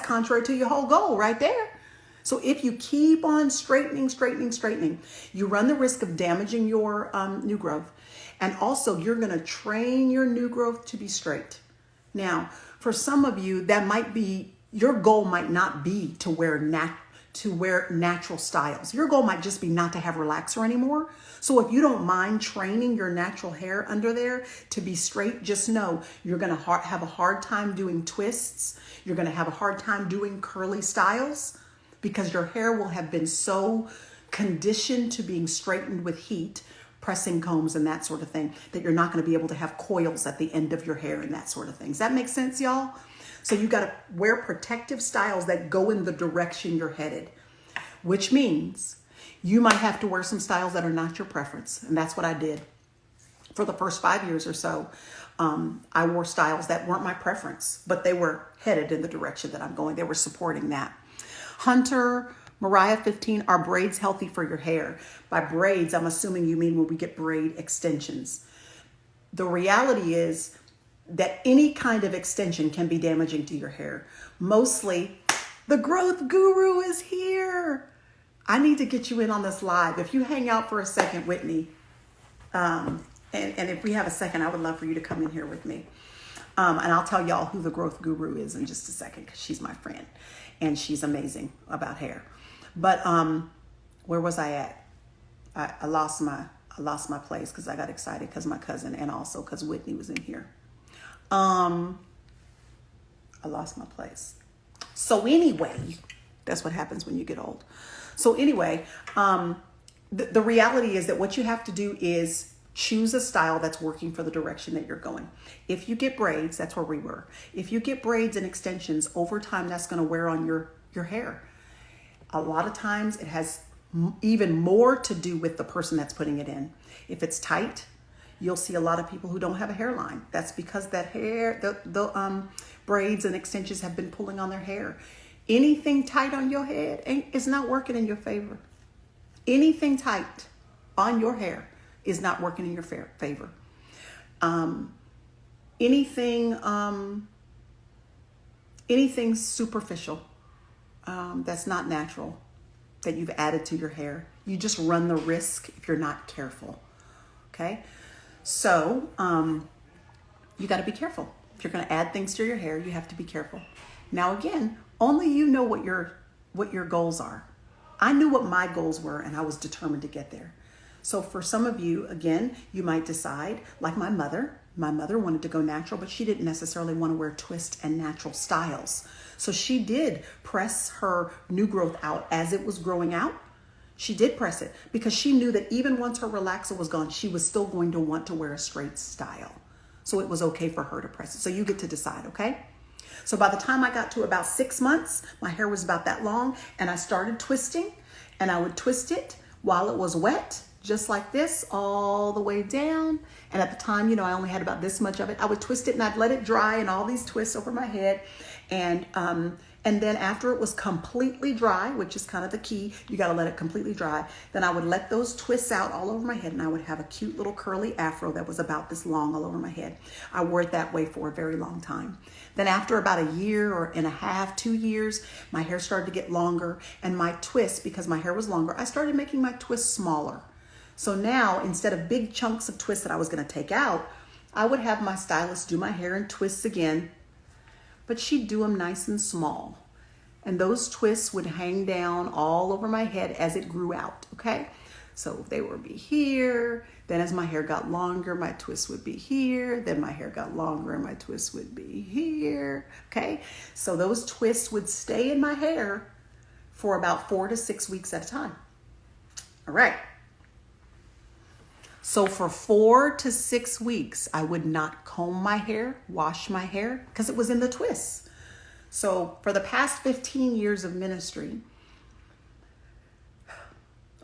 contrary to your whole goal right there. So if you keep on straightening, you run the risk of damaging your new growth. And also you're going to train your new growth to be straight. Now, for some of you, that might be, your goal might not be to wear natural styles. Your goal might just be not to have relaxer anymore. So if you don't mind training your natural hair under there to be straight, just know you're going to have a hard time doing twists. You're going to have a hard time doing curly styles, because your hair will have been so conditioned to being straightened with heat, pressing combs and that sort of thing, that you're not going to be able to have coils at the end of your hair and that sort of thing. Does that make sense, y'all? So you got to wear protective styles that go in the direction you're headed, which means you might have to wear some styles that are not your preference. And that's what I did for the first 5 years or so. I wore styles that weren't my preference, but they were headed in the direction that I'm going. They were supporting that. Hunter, Mariah 15, are braids healthy for your hair? By braids, I'm assuming you mean when we get braid extensions. The reality is that any kind of extension can be damaging to your hair. Mostly, the growth guru is here. I need to get you in on this live. If you hang out for a second with me, and if we have a second, I would love for you to come in here with me. And I'll tell y'all who the growth guru is in just a second, because she's my friend and she's amazing about hair. But where was I at? I lost my place because I got excited because my cousin and also because Whitney was in here. I lost my place. So anyway, that's what happens when you get old. So anyway, the reality is that what you have to do is choose a style that's working for the direction that you're going. If you get braids, that's where we were. If you get braids and extensions, over time, that's going to wear on your hair. A lot of times it has even more to do with the person that's putting it in. If it's tight, you'll see a lot of people who don't have a hairline. That's because that hair, the braids and extensions have been pulling on their hair. Anything tight on your head is not working in your favor. Anything tight on your hair is not working in your favor. Anything superficial that's not natural that you've added to your hair, you just run the risk if you're not careful. Okay, so you got to be careful. If you're going to add things to your hair, you have to be careful. Now again, only you know what your goals are. I knew what my goals were, and I was determined to get there. So for some of you, again, you might decide, like my mother wanted to go natural, but she didn't necessarily want to wear twist and natural styles. So she did press her new growth out as it was growing out. She did press it because she knew that even once her relaxer was gone, she was still going to want to wear a straight style. So it was okay for her to press it. So you get to decide, okay? So by the time I got to about 6 months, my hair was about that long, and I started twisting, and I would twist it while it was wet, just like this, all the way down. And at the time, I only had about this much of it. I would twist it and I'd let it dry, and all these twists over my head. And then after it was completely dry, which is kind of the key, you got to let it completely dry. Then I would let those twists out all over my head, and I would have a cute little curly afro that was about this long all over my head. I wore it that way for a very long time. Then after about a year or and a half, 2 years, my hair started to get longer, and my twists, because my hair was longer, I started making my twists smaller. So now, instead of big chunks of twists that I was going to take out, I would have my stylist do my hair in twists again, but she'd do them nice and small. And those twists would hang down all over my head as it grew out, okay? So they would be here. Then as my hair got longer, my twists would be here. Then my hair got longer and my twists would be here, okay? So those twists would stay in my hair for about 4 to 6 weeks at a time. All right. So for 4 to 6 weeks, I would not comb my hair, wash my hair, because it was in the twists. So for the past 15 years of ministry,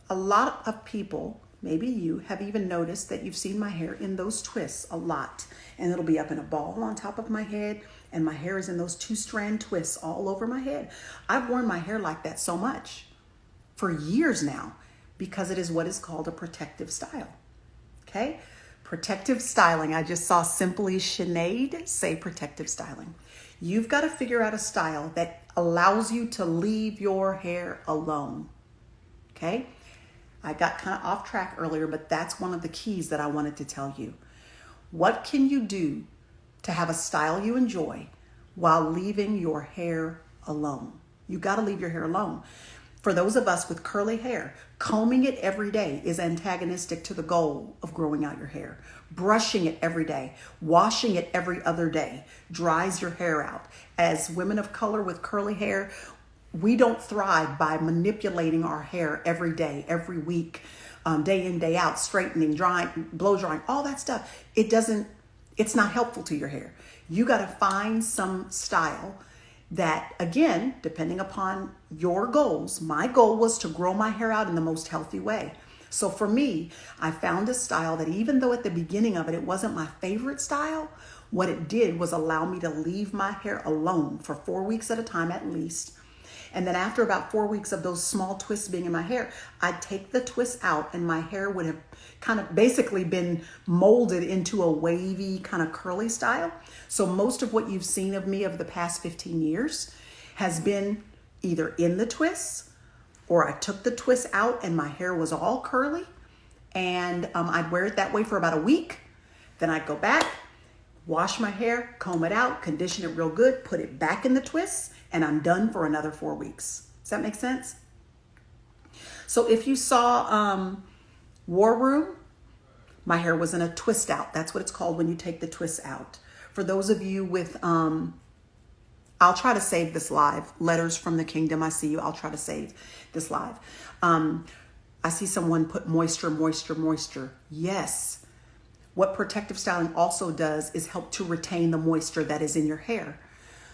a lot of people, maybe you, have even noticed that you've seen my hair in those twists a lot. And it'll be up in a ball on top of my head, and my hair is in those 2-strand twists all over my head. I've worn my hair like that so much for years now because it is what is called a protective style. Okay? Protective styling. I just saw Simply Sinead say protective styling. You've got to figure out a style that allows you to leave your hair alone. Okay? I got kind of off track earlier, but that's one of the keys that I wanted to tell you. What can you do to have a style you enjoy while leaving your hair alone? You got to leave your hair alone. For those of us with curly hair, combing it every day is antagonistic to the goal of growing out your hair. Brushing it every day, washing it every other day dries your hair out. As women of color with curly hair, we don't thrive by manipulating our hair every day, every week, day in, day out, straightening, drying, blow drying, all that stuff. It's not helpful to your hair. You got to find some style that, again, depending upon your goals, my goal was to grow my hair out in the most healthy way. So for me, I found a style that, even though at the beginning of it, it wasn't my favorite style, what it did was allow me to leave my hair alone for 4 weeks at a time at least. And then after about 4 weeks of those small twists being in my hair, I'd take the twists out and my hair would have kind of basically been molded into a wavy kind of curly style. So most of what you've seen of me over the past 15 years has been either in the twists, or I took the twists out and my hair was all curly, and I'd wear it that way for about a week. Then I'd go back, wash my hair, comb it out, condition it real good, put it back in the twists, and I'm done for another 4 weeks. Does that make sense? So if you saw War Room, my hair was in a twist out. That's what it's called when you take the twists out. For those of you with, I'll try to save this live. Letters from the Kingdom, I see you. I'll try to save this live. I see someone put moisture, moisture, moisture. Yes. What protective styling also does is help to retain the moisture that is in your hair.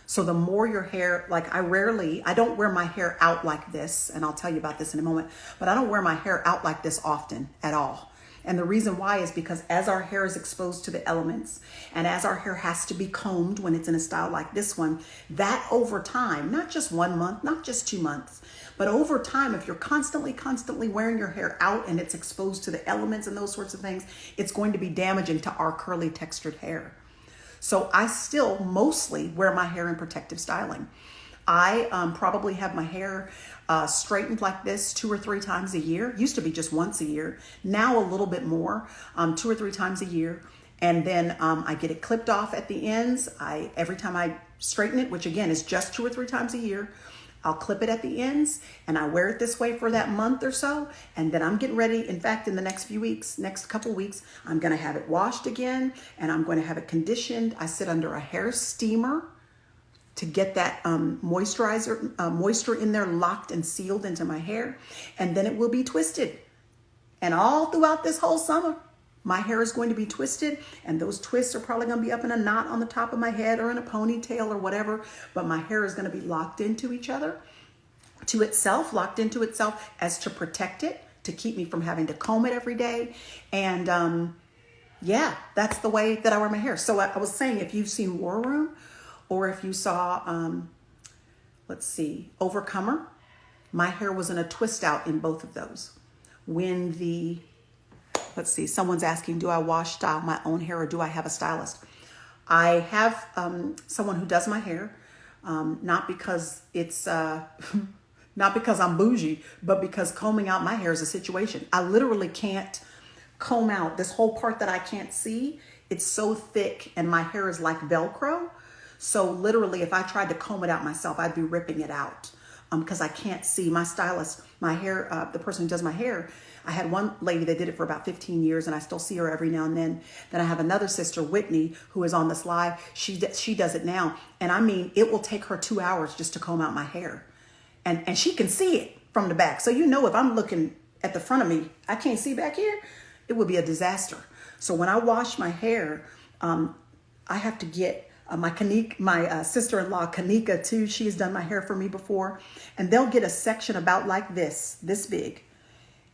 So the more your hair, like I don't wear my hair out like this, and I'll tell you about this in a moment, but I don't wear my hair out like this often at all. And the reason why is because as our hair is exposed to the elements, and as our hair has to be combed when it's in a style like this one, that over time, not just 1 month, not just 2 months, but over time, if you're constantly wearing your hair out and it's exposed to the elements and those sorts of things, it's going to be damaging to our curly textured hair. So I still mostly wear my hair in protective styling. I probably have my hair straightened like this 2 or 3 times a year. Used to be just once a year. Now a little bit more, 2 or 3 times a year. And then I get it clipped off at the ends. Every time I straighten it, which again is just 2 or 3 times a year, I'll clip it at the ends and I wear it this way for that month or so. And then I'm getting ready. In fact, in the next few weeks, next couple weeks, I'm going to have it washed again and I'm going to have it conditioned. I sit under a hair steamer to get that moisture in there locked and sealed into my hair. And then it will be twisted. And all throughout this whole summer, My hair is going to be twisted, and those twists are probably going to be up in a knot on the top of my head or in a ponytail or whatever, but my hair is going to be locked into each other, to itself, locked into itself as to protect it, to keep me from having to comb it every day. And yeah, that's the way that I wear my hair. So I was saying, if you've seen War Room, or if you saw, let's see, Overcomer, my hair was in a twist out in both of those. When let's see, someone's asking, do I wash, style my own hair, or do I have a stylist? I have someone who does my hair, not because it's, not because I'm bougie, but because combing out my hair is a situation. I literally can't comb out this whole part that I can't see. It's so thick, and my hair is like Velcro. So literally, if I tried to comb it out myself, I'd be ripping it out because I can't see. My stylist, my hair, the person who does my hair, I had one lady that did it for about 15 years, and I still see her every now and then. Then I have another sister, Whitney, who is on this live. She does it now. And I mean, it will take her 2 hours just to comb out my hair. And she can see it from the back. So, you know, if I'm looking at the front of me, I can't see back here, it would be a disaster. So when I wash my hair, I have to get my sister-in-law, Kanika, too. She's done my hair for me before. And they'll get a section about like this big.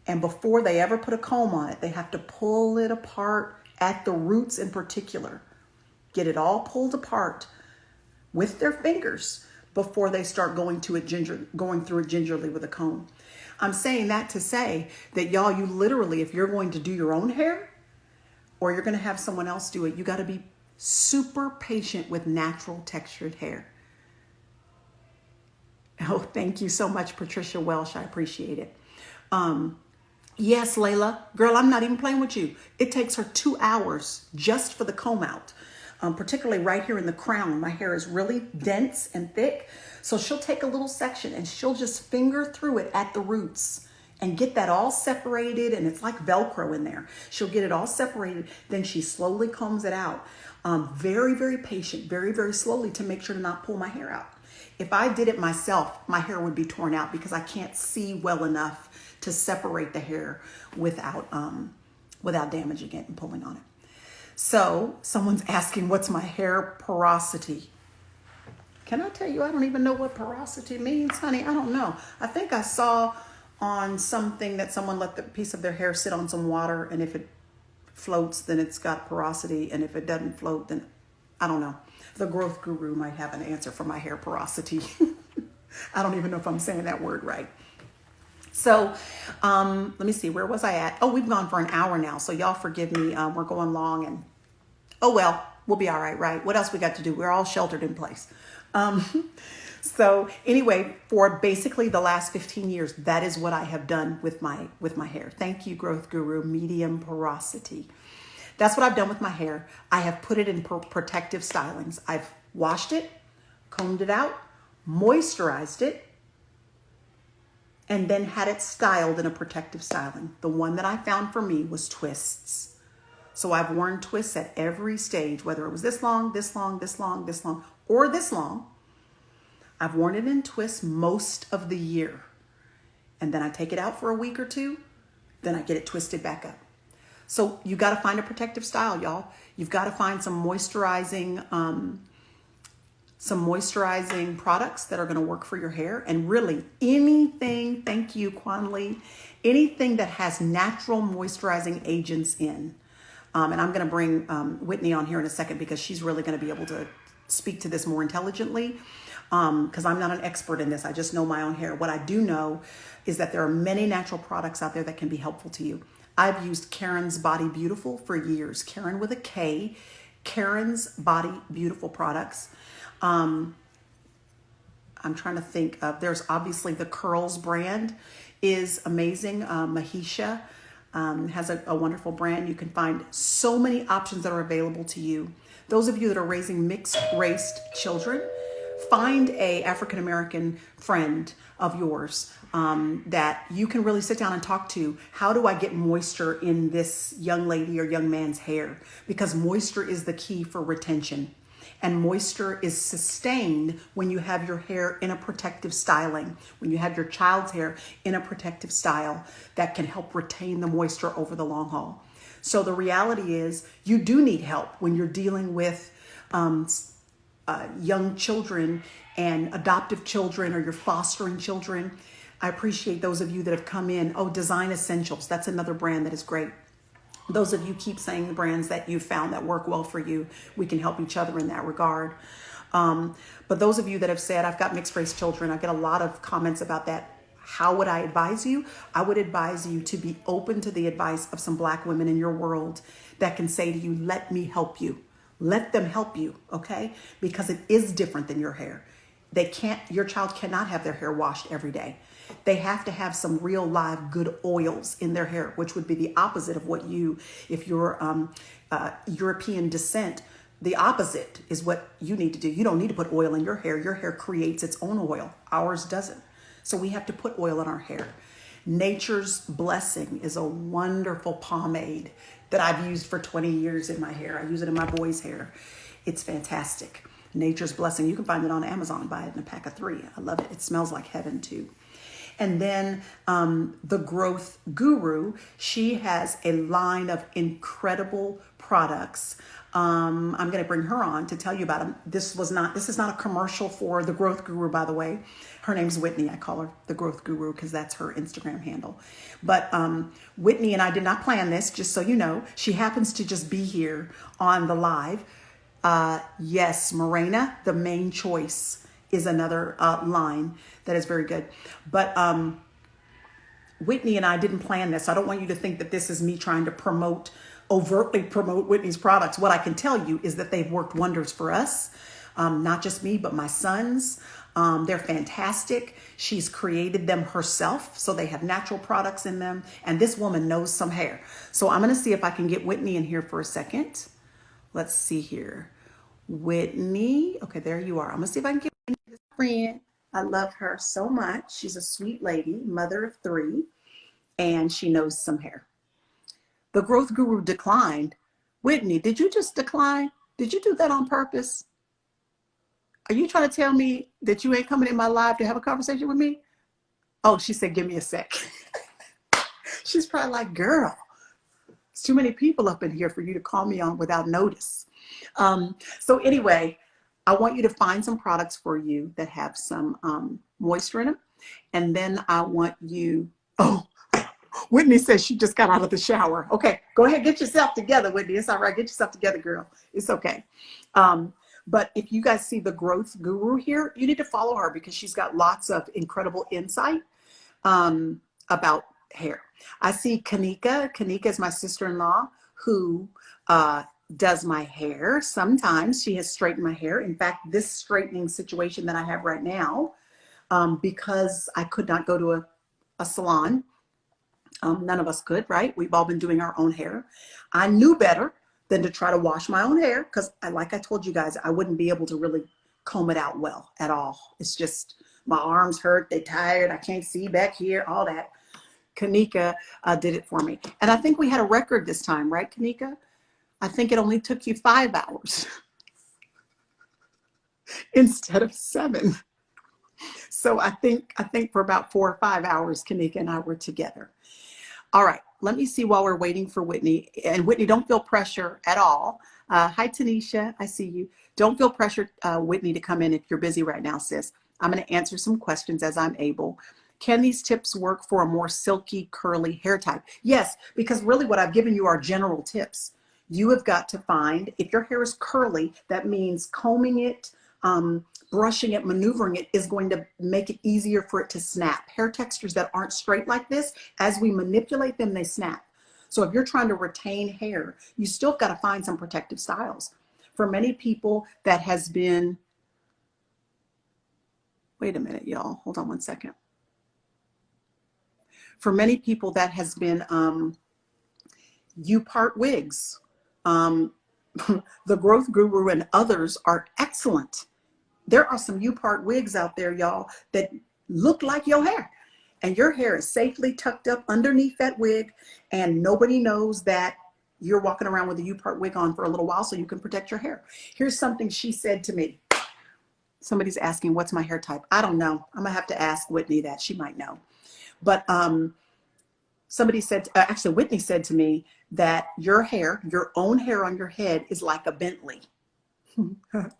And before they ever put a comb on it, they have to pull it apart at the roots in particular. Get it all pulled apart with their fingers before they start going through it gingerly with a comb. I'm saying that to say that, y'all, you literally, if you're going to do your own hair or you're going to have someone else do it, you got to be super patient with natural textured hair. Oh, thank you so much, Patricia Welsh. I appreciate it. Yes, Layla, girl, I'm not even playing with you. It takes her 2 hours just for the comb out, particularly right here in the crown. My hair is really dense and thick. So she'll take a little section and she'll just finger through it at the roots and get that all separated. And it's like Velcro in there. She'll get it all separated. Then she slowly combs it out. Very, very patient, very, very slowly to make sure to not pull my hair out. If I did it myself, my hair would be torn out because I can't see well enough to separate the hair without damaging it and pulling on it. So someone's asking, what's my hair porosity? Can I tell you, I don't even know what porosity means, honey. I don't know. I think I saw on something that someone let the piece of their hair sit on some water, and if it floats, then it's got porosity, and if it doesn't float, then I don't know. The growth guru might have an answer for my hair porosity. I don't even know if I'm saying that word right. So let me see, where was I at? Oh, we've gone for an hour now, so y'all forgive me. We're going long, and oh well, we'll be all right, right? What else we got to do? We're all sheltered in place. So anyway, for basically the last 15 years, that is what I have done with my hair. Thank you, Growth Guru. Medium porosity. That's what I've done with my hair. I have put it in protective stylings. I've washed it, combed it out, moisturized it, and then had it styled in a protective styling. The one that I found for me was twists. So I've worn twists at every stage, whether it was this long, this long, this long, this long, or this long. I've worn it in twists most of the year. And then I take it out for a week or two, then I get it twisted back up. So you got to find a protective style, y'all. You've got to find some moisturizing products that are going to work for your hair. And really anything, thank you, Quan Lee, anything that has natural moisturizing agents in. And I'm going to bring Whitney on here in a second because she's really going to be able to speak to this more intelligently. Because I'm not an expert in this. I just know my own hair. What I do know is that there are many natural products out there that can be helpful to you. I've used Karen's Body Beautiful for years. Karen with a K. Karen's Body Beautiful products. I'm trying to think of, there's obviously the Curls brand is amazing. Mahisha has a wonderful brand. You can find so many options that are available to you. Those of you that are raising mixed-raced children, find a African-American friend of yours that you can really sit down and talk to. How do I get moisture in this young lady or young man's hair? Because moisture is the key for retention. And moisture is sustained when you have your hair in a protective styling, when you have your child's hair in a protective style that can help retain the moisture over the long haul. So the reality is you do need help when you're dealing with young children and adoptive children, or you're fostering children. I appreciate those of you that have come in. Oh, Design Essentials. That's another brand that is great. Those of you keep saying the brands that you found that work well for you. We can help each other in that regard. But those of you that have said, I've got mixed race children, I get a lot of comments about that. How would I advise you? I would advise you to be open to the advice of some Black women in your world that can say to you, let me help you. Let them help you, okay? Because it is different than your hair. Your child cannot have their hair washed every day. They have to have some real live good oils in their hair, which would be the opposite of what if you're European descent, the opposite is what you need to do. You don't need to put oil in your hair. Your hair creates its own oil. Ours doesn't. So we have to put oil in our hair. Nature's Blessing is a wonderful pomade that I've used for 20 years in my hair. I use it in my boys' hair. It's fantastic. Nature's Blessing. You can find it on Amazon. Buy it in a pack of 3. I love it. It smells like heaven too. And then the Growth Guru, she has a line of incredible products. I'm going to bring her on to tell you about them. This is not a commercial for the Growth Guru, by the way. Her name's Whitney. I call her the Growth Guru because that's her Instagram handle. But Whitney and I did not plan this, just so you know. She happens to just be here on the live. Yes, Morena, the Main Choice is another line that is very good. But Whitney and I didn't plan this. I don't want you to think that this is me trying to overtly promote Whitney's products. What I can tell you is that they've worked wonders for us. Not just me, but my sons. They're fantastic. She's created them herself, so they have natural products in them. And this woman knows some hair. So I'm going to see if I can get Whitney in here for a second. Let's see here. Whitney. Okay, there you are. I'm going to see if I can get Whitney, this friend. I love her so much. She's a sweet lady, mother of 3, and she knows some hair. The Growth Guru declined. Whitney, did you just decline? Did you do that on purpose? Are you trying to tell me that you ain't coming in my live to have a conversation with me? Oh, she said, give me a sec. She's probably like, girl, it's too many people up in here for you to call me on without notice. So anyway, I want you to find some products for you that have some moisture in them. And then I want you, Whitney says she just got out of the shower. Okay, go ahead, get yourself together, Whitney. It's all right, get yourself together, girl. It's okay. But if you guys see the Growth Guru here, you need to follow her because she's got lots of incredible insight about hair. I see Kanika. Kanika is my sister-in-law who does my hair. Sometimes she has straightened my hair. In fact, this straightening situation that I have right now, because I could not go to a salon, none of us could, right? We've all been doing our own hair. I knew better than to try to wash my own hair because, like I told you guys, I wouldn't be able to really comb it out well at all. It's just my arms hurt, they're tired, I can't see back here, all that. Kanika did it for me. And I think we had a record this time, right, Kanika? I think it only took you 5 hours instead of 7. So I think for about 4 or 5 hours, Kanika and I were together. All right, let me see while we're waiting for Whitney. And Whitney, don't feel pressure at all. Hi, Tanisha, I see you. Don't feel pressure, Whitney, to come in if you're busy right now, sis. I'm going to answer some questions as I'm able. Can these tips work for a more silky, curly hair type? Yes, because really what I've given you are general tips. You have got to find, if your hair is curly, that means combing it, brushing it, maneuvering it is going to make it easier for it to snap. Hair textures that aren't straight like this, as we manipulate them, they snap. So if you're trying to retain hair, you still got to find some protective styles. For many people that has been, wait a minute, y'all, hold on one second. For many people that has been U-part wigs. The Growth Guru and others are excellent. There are some U-part wigs out there, y'all, that look like your hair. And your hair is safely tucked up underneath that wig, and nobody knows that you're walking around with a U-part wig on for a little while so you can protect your hair. Here's something she said to me. Somebody's asking, what's my hair type? I don't know. I'm going to have to ask Whitney that. She might know. But somebody said, actually Whitney said to me that your hair, your own hair on your head is like a Bentley,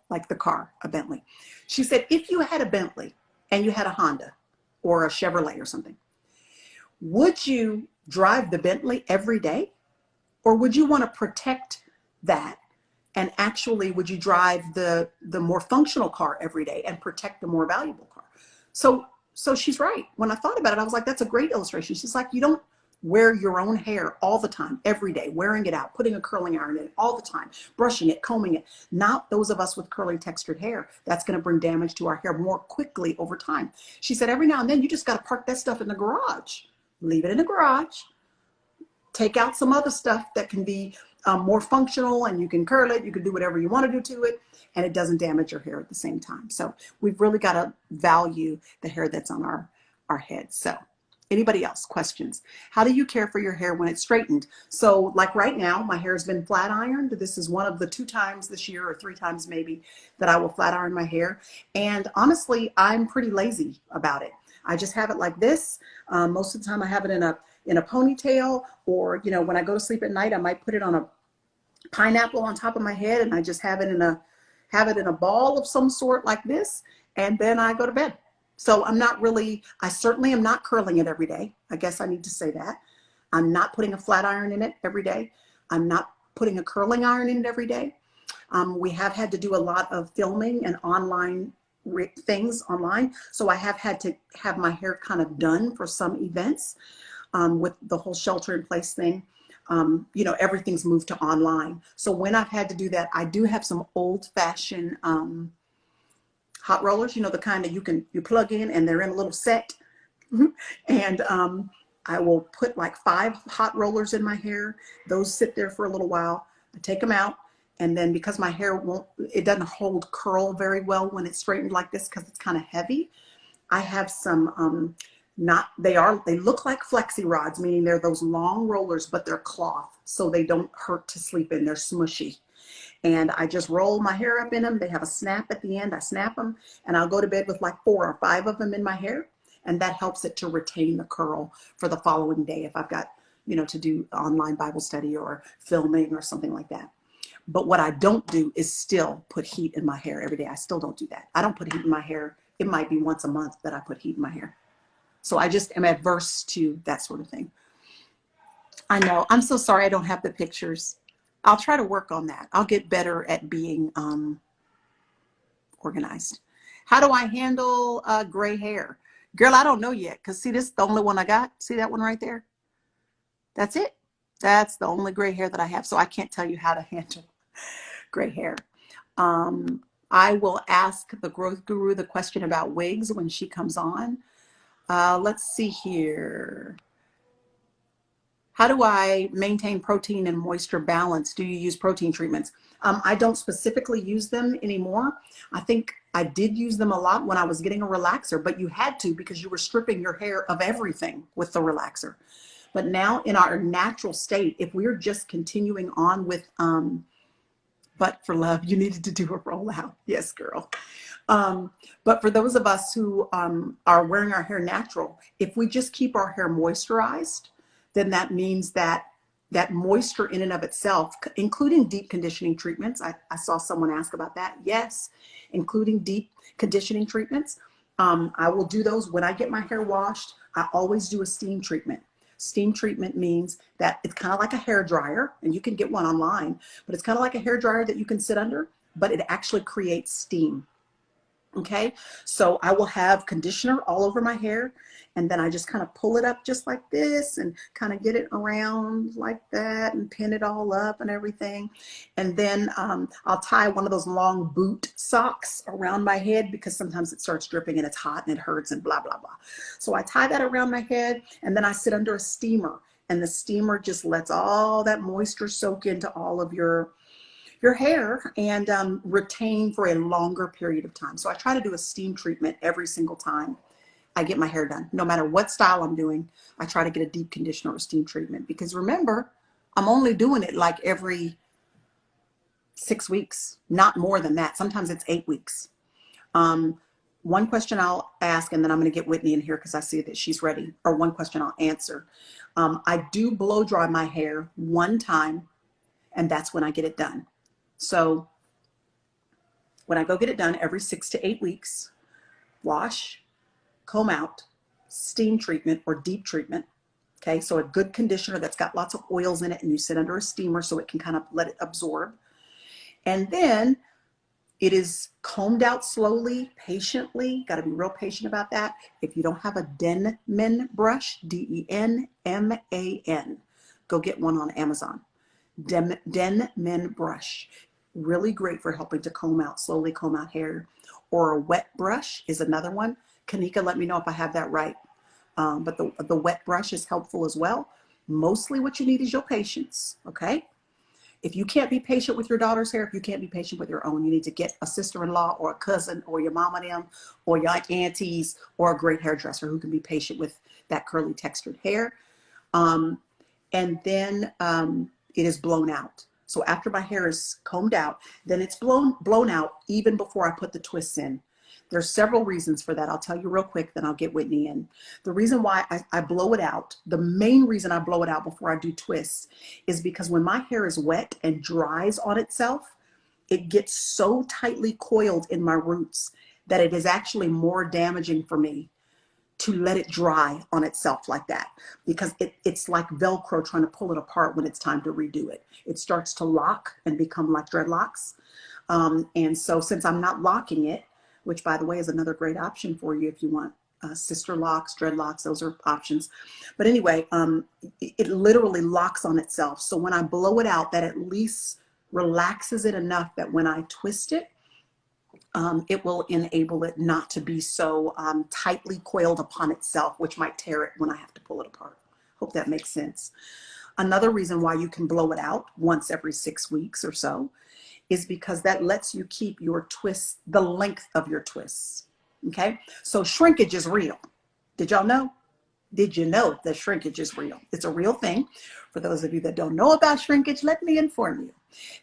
like the car, a Bentley. She said, if you had a Bentley and you had a Honda or a Chevrolet or something, would you drive the Bentley every day? Or would you want to protect that? And actually, would you drive the more functional car every day and protect the more valuable car? So so she's right. When I thought about it, I was like, that's a great illustration. She's like, you don't wear your own hair all the time, every day, wearing it out, putting a curling iron in it all the time, brushing it, combing it. Not those of us with curly textured hair. That's going to bring damage to our hair more quickly over time. She said, every now and then you just got to park that stuff in the garage. Leave it in the garage. Take out some other stuff that can be more functional, and you can curl it. You can do whatever you want to do to it, and it doesn't damage your hair at the same time. So we've really got to value the hair that's on our head. So anybody else, questions? How do you care for your hair when it's straightened? So like right now, my hair has been flat ironed. This is one of the 2 times this year, or 3 times maybe, that I will flat iron my hair. And honestly, I'm pretty lazy about it. I just have it like this. Most of the time I have it in a ponytail, or, you know, when I go to sleep at night, I might put it on a pineapple on top of my head, and I just have it in a ball of some sort like this, and then I go to bed. So I certainly am not curling it every day. I guess I need to say that. I'm not putting a flat iron in it every day. I'm not putting a curling iron in it every day. We have had to do a lot of filming and online things online. So I have had to have my hair kind of done for some events with the whole shelter in place thing. You know, everything's moved to online. So when I've had to do that, I do have some old fashioned hot rollers, you know, the kind that you plug in and they're in a little set. And I will put like 5 hot rollers in my hair. Those sit there for a little while. I take them out. And then because my hair it doesn't hold curl very well when it's straightened like this, because it's kind of heavy, I have some, they look like flexi rods, meaning they're those long rollers, but they're cloth, so they don't hurt to sleep in. They're smushy. And I just roll my hair up in them. They have a snap at the end. I snap them, and I'll go to bed with like 4 or 5 of them in my hair. And that helps it to retain the curl for the following day if I've got, you know, to do online Bible study or filming or something like that. But what I don't do is still put heat in my hair every day. I still don't do that. I don't put heat in my hair. It might be once a month that I put heat in my hair. So I just am adverse to that sort of thing. I know. I'm so sorry I don't have the pictures. I'll try to work on that. I'll get better at being organized. How do I handle gray hair? Girl, I don't know yet, because see, this is the only one I got. See that one right there? That's it. That's the only gray hair that I have. So I can't tell you how to handle gray hair. I will ask the growth guru the question about wigs when she comes on. Let's see here. How do I maintain protein and moisture balance? Do you use protein treatments? I don't specifically use them anymore. I think I did use them a lot when I was getting a relaxer, but you had to, because you were stripping your hair of everything with the relaxer. But now in our natural state, if we're just continuing on with But for Love, you needed to do a rollout. Yes, girl. But for those of us who are wearing our hair natural, if we just keep our hair moisturized, then that means that that moisture in and of itself, including deep conditioning treatments. I saw someone ask about that. Yes, including deep conditioning treatments. I will do those when I get my hair washed. I always do a steam treatment. Steam treatment means that it's kind of like a hair dryer, and you can get one online, but it's kind of like a hair dryer that you can sit under, but it actually creates steam. Okay, so I will have conditioner all over my hair, and then I just kind of pull it up just like this and kind of get it around like that and pin it all up and everything. And then I'll tie one of those long boot socks around my head, because sometimes it starts dripping and it's hot and it hurts and blah, blah, blah. So I tie that around my head, and then I sit under a steamer, and the steamer just lets all that moisture soak into all of your hair and retain for a longer period of time. So I try to do a steam treatment every single time I get my hair done. No matter what style I'm doing, I try to get a deep conditioner or steam treatment, because remember, I'm only doing it like every 6 weeks, not more than that. Sometimes it's 8 weeks. one question I'll ask, and then I'm going to get Whitney in here because I see that she's ready, or one question I'll answer. I do blow dry my hair one time, and that's when I get it done. So when I go get it done every 6 to 8 weeks, wash, comb out, steam treatment or deep treatment. Okay, so a good conditioner that's got lots of oils in it, and you sit under a steamer so it can kind of let it absorb. And then it is combed out slowly, patiently. Got to be real patient about that. If you don't have a Denman brush, Denman, go get one on Amazon. Denman brush, really great for helping to comb out, slowly comb out hair. Or a wet brush is another one. Kanika, let me know if I have that right. But the wet brush is helpful as well. Mostly what you need is your patience, okay? If you can't be patient with your daughter's hair, if you can't be patient with your own, you need to get a sister-in-law or a cousin or your mama them or your aunties or a great hairdresser who can be patient with that curly textured hair. And then it is blown out. So after my hair is combed out, then it's blown out even before I put the twists in. There's several reasons for that. I'll tell you real quick, then I'll get Whitney in. The reason why I blow it out, the main reason I blow it out before I do twists is because when my hair is wet and dries on itself, it gets so tightly coiled in my roots that it is actually more damaging for me to let it dry on itself like that, because it's like Velcro trying to pull it apart when it's time to redo it. It starts to lock and become like dreadlocks. And so since I'm not locking it, which by the way is another great option for you if you want sister locks, dreadlocks, those are options. But anyway, it literally locks on itself. So when I blow it out, that at least relaxes it enough that when I twist it, it will enable it not to be so tightly coiled upon itself, which might tear it when I have to pull it apart. Hope that makes sense. Another reason why you can blow it out once every 6 weeks or so is because that lets you keep your twists, the length of your twists. Okay, so shrinkage is real. Did y'all know? Did you know that shrinkage is real? It's a real thing. For those of you that don't know about shrinkage, let me inform you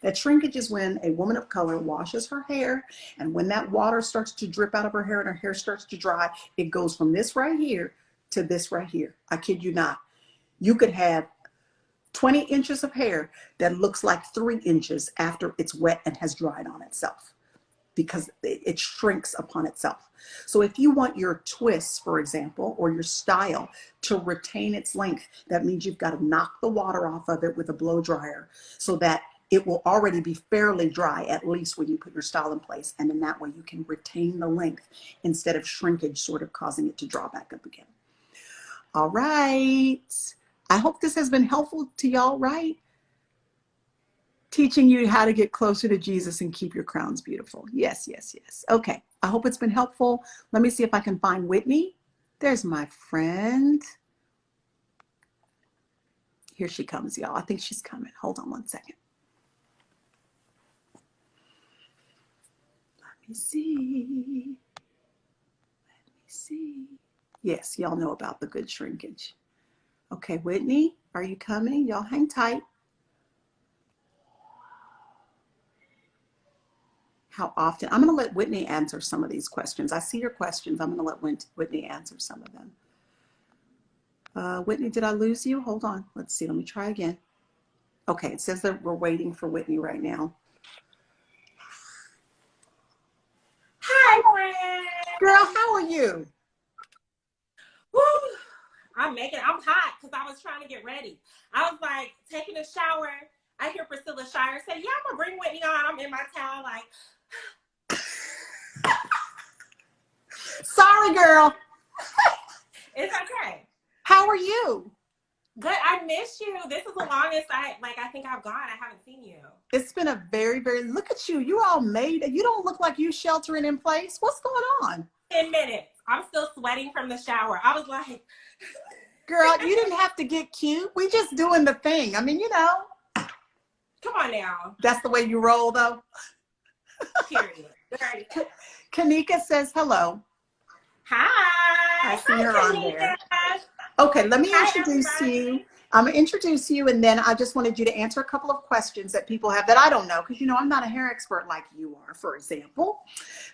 that shrinkage is when a woman of color washes her hair, and when that water starts to drip out of her hair and her hair starts to dry, it goes from this right here to this right here. I kid you not. You could have 20 inches of hair that looks like 3 inches after it's wet and has dried on itself, because it shrinks upon itself. So if you want your twists, for example, or your style to retain its length, that means you've got to knock the water off of it with a blow dryer so that it will already be fairly dry, at least when you put your style in place. And in that way you can retain the length instead of shrinkage sort of causing it to draw back up again. All right. I hope this has been helpful to y'all, right? Teaching you how to get closer to Jesus and keep your crowns beautiful. Yes, yes, yes. Okay, I hope it's been helpful. Let me see if I can find Whitney. There's my friend. Here she comes, y'all. I think she's coming. Hold on one second. Let me see. Let me see. Yes, y'all know about the good shrinkage. Okay, Whitney, are you coming? Y'all hang tight. How often? I'm going to let Whitney answer some of these questions. I see your questions. I'm going to let Whitney answer some of them. Whitney, did I lose you? Hold on. Let's see. Let me try again. Okay, it says that we're waiting for Whitney right now. Hi, friend. Girl, how are you? Woo. I'm hot because I was trying to get ready. I was like taking a shower. I hear Priscilla Shirer say, yeah, I'm going to bring Whitney on. I'm in my towel like. Sorry, girl. It's okay. How are you? Good. I miss you. This is the longest I think I've gone. I haven't seen you. It's been a very, look at you. You all made, you don't look like you sheltering in place. What's going on? 10 minutes. I'm still sweating from the shower. I was like. Girl, you didn't have to get cute. We just doing the thing. I mean, you know. Come on now. That's the way you roll, though. Period. Kanika says hello. Hi. I see her on there. Okay, let me introduce you. I'm going to introduce you, and then I just wanted you to answer a couple of questions that people have that I don't know, because, you know, I'm not a hair expert like you are, for example.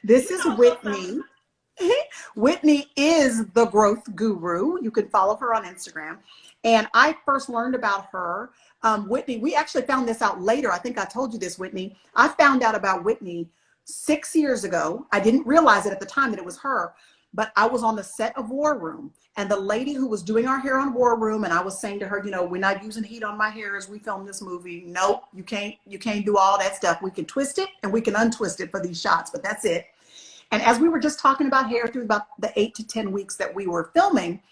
This is Whitney. Whitney is the growth guru. You can follow her on Instagram. And I first learned about her. Whitney, we actually found this out later. I think I told you this, Whitney. I found out about Whitney 6 years ago. I didn't realize it at the time that it was her, but I was on the set of War Room, and the lady who was doing our hair on War Room, and I was saying to her, you know, we're not using heat on my hair as we film this movie. Nope, you can't do all that stuff. We can twist it and we can untwist it for these shots, but that's it. And as we were just talking about hair through about the 8 to 10 weeks that we were filming,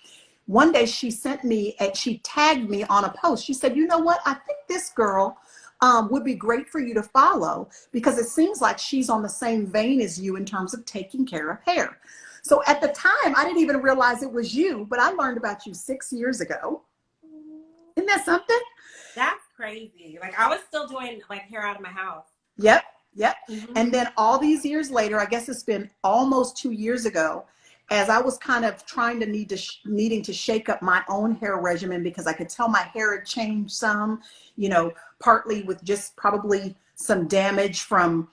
one day she sent me and she tagged me on a post. She said, you know what? I think this girl would be great for you to follow because it seems like she's on the same vein as you in terms of taking care of hair. So at the time, I didn't even realize it was you, but I learned about you 6 years ago. Isn't that something? That's crazy. Like I was still doing like hair out of my house. Yep. Yep. Mm-hmm. And then all these years later, I guess it's been almost 2 years ago, as I was kind of trying to needing to shake up my own hair regimen because I could tell my hair had changed some, you know, partly with just probably some damage from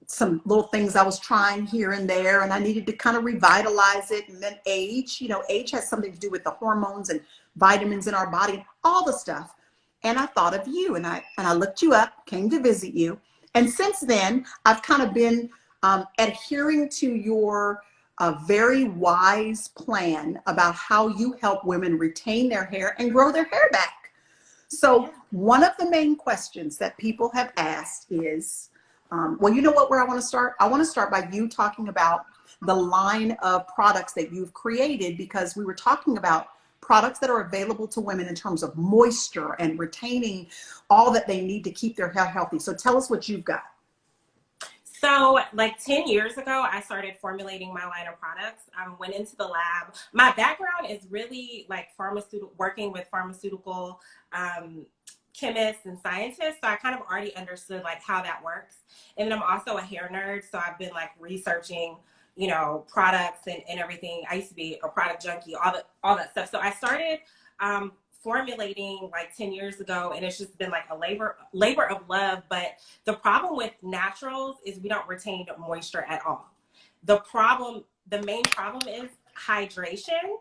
some little things I was trying here and there, and I needed to kind of revitalize it. And then age, you know, age has something to do with the hormones and vitamins in our body, all the stuff. And I thought of you, and I looked you up, came to visit you. And since then, I've kind of been adhering to your very wise plan about how you help women retain their hair and grow their hair back. So one of the main questions that people have asked is, well, you know what, where I want to start? I want to start by you talking about the line of products that you've created, because we were talking about products that are available to women in terms of moisture and retaining all that they need to keep their hair healthy. So tell us what you've got. So like 10 years ago, I started formulating my line of products. I went into the lab. My background is really like working with pharmaceutical chemists and scientists. So I kind of already understood like how that works. And then I'm also a hair nerd. So I've been like researching, you know, products and everything. I used to be a product junkie, all that stuff. So I started formulating like 10 years ago, and it's just been like a labor of love. But the problem with naturals is we don't retain moisture at all. The main problem is hydration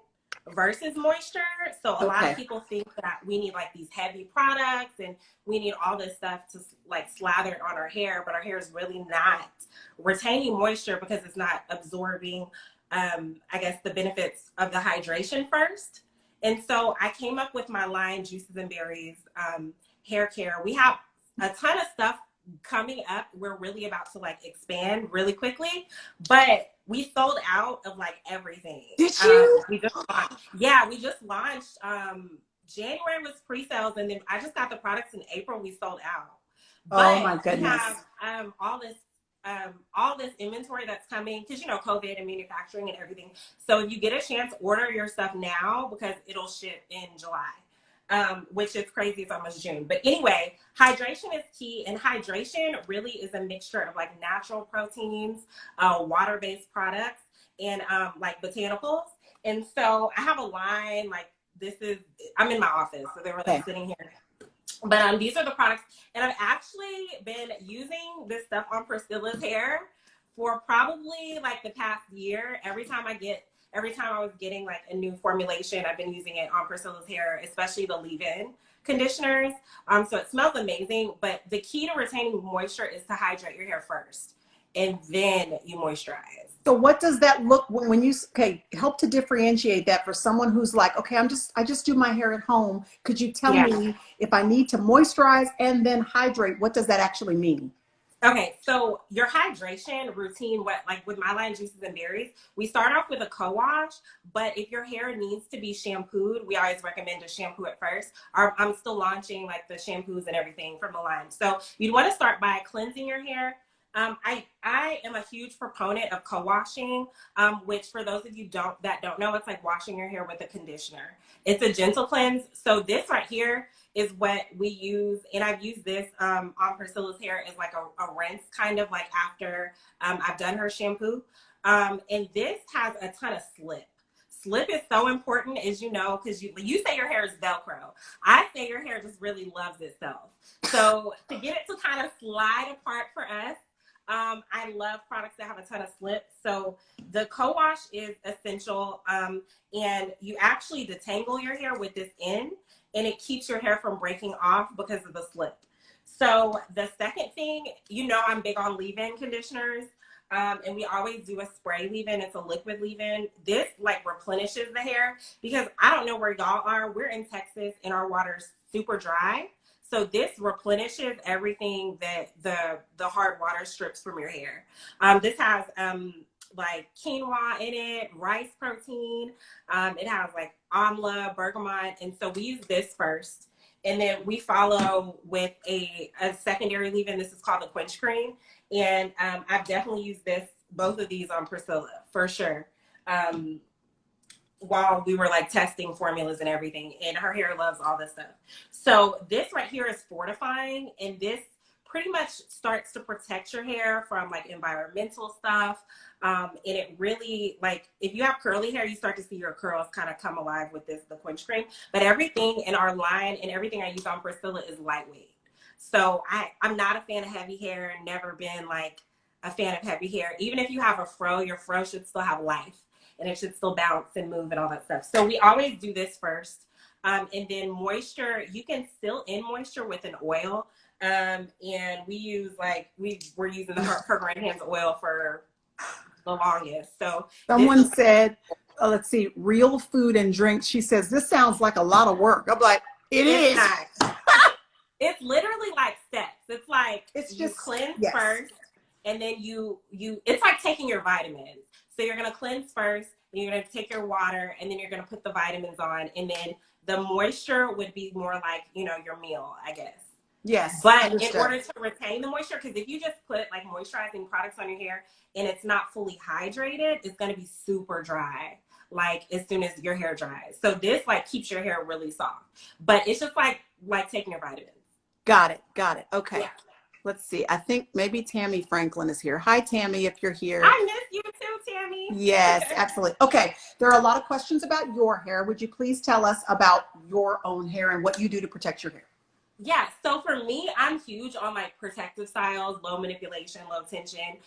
versus moisture. So a lot of people think that we need like these heavy products and we need all this stuff to like slather it on our hair, but our hair is really not retaining moisture because it's not absorbing, I guess, the benefits of the hydration first. And so I came up with my line, Juices and Berries hair care. We have a ton of stuff coming up. We're really about to like expand really quickly, but we sold out of like everything. Did you? We just launched. January was pre-sales, and then I just got the products in April. We sold out. But oh my goodness! We have all this inventory that's coming because, you know, COVID and manufacturing and everything. So if you get a chance, order your stuff now because it'll ship in July, which is crazy. It's almost June. But anyway, hydration is key. And hydration really is a mixture of like natural proteins, water-based products, and like botanicals. And so I have a line like I'm in my office. So they were like sitting here. But these are the products, and I've actually been using this stuff on Priscilla's hair for probably like the past year. Every time I was getting like a new formulation, I've been using it on Priscilla's hair, especially the leave-in conditioners. So it smells amazing, but the key to retaining moisture is to hydrate your hair first, and then you moisturize. So what does that look when you, help to differentiate that for someone who's like, okay, I just do my hair at home. Could you tell me if I need to moisturize and then hydrate, what does that actually mean? Okay, so your hydration routine, like with my line Juices and Berries, we start off with a co-wash, but if your hair needs to be shampooed, we always recommend to shampoo it first. I'm still launching like the shampoos and everything from the line. So you'd want to start by cleansing your hair. I am a huge proponent of co-washing, which for those of you that don't know, it's like washing your hair with a conditioner. It's a gentle cleanse. So this right here is what we use, and I've used this on Priscilla's hair as like a rinse, kind of like after I've done her shampoo. And this has a ton of slip. Slip is so important, as you know, because you say your hair is Velcro. I say your hair just really loves itself. So to get it to kind of slide apart for us, I I love products that have a ton of slip. So the co-wash is essential. And you actually detangle your hair with this end, and it keeps your hair from breaking off because of the slip. So the second thing, I'm big on leave-in conditioners. And we always do a spray leave-in. It's a liquid leave-in. This like replenishes the hair, because I don't know where y'all are. We're in Texas and our water's super dry. So this replenishes everything that the hard water strips from your hair. This has like quinoa in it, rice protein. It has like amla, bergamot. And so we use this first. And then we follow with a secondary leave-in. This is called the quench cream. And I've definitely used both of these on Priscilla for sure. While we were like testing formulas and everything, and her hair loves all this stuff. So this right here is fortifying, and this pretty much starts to protect your hair from like environmental stuff. And it really, like, if you have curly hair, you start to see your curls kind of come alive with the quench cream. But everything in our line and everything I use on Priscilla is lightweight. So I'm not a fan of heavy hair, never been like a fan of heavy hair. Even if you have a fro, your fro should still have life, and it should still bounce and move and all that stuff. So we always do this first. And then moisture, you can still in moisture with an oil. And we use we're using her Grand Hands oil for the longest. So someone said, let's see, real food and drinks. She says, this sounds like a lot of work. I'm like, it is. It's literally like steps. It's like it's you just cleanse first, and then you it's like taking your vitamins. So you're going to cleanse first, then you're going to take your water, and then you're going to put the vitamins on. And then the moisture would be more like, your meal, I guess. Yes. But in order to retain the moisture, because if you just put like moisturizing products on your hair and it's not fully hydrated, it's going to be super dry, like as soon as your hair dries. So this like keeps your hair really soft. But it's just like taking your vitamins. Got it. Okay. Yeah. Let's see. I think maybe Tammy Franklin is here. Hi, Tammy, if you're here. I miss you too, Tammy. Yes, absolutely. Okay. There are a lot of questions about your hair. Would you please tell us about your own hair and what you do to protect your hair? Yeah. So for me, I'm huge on like protective styles, low manipulation, low tension.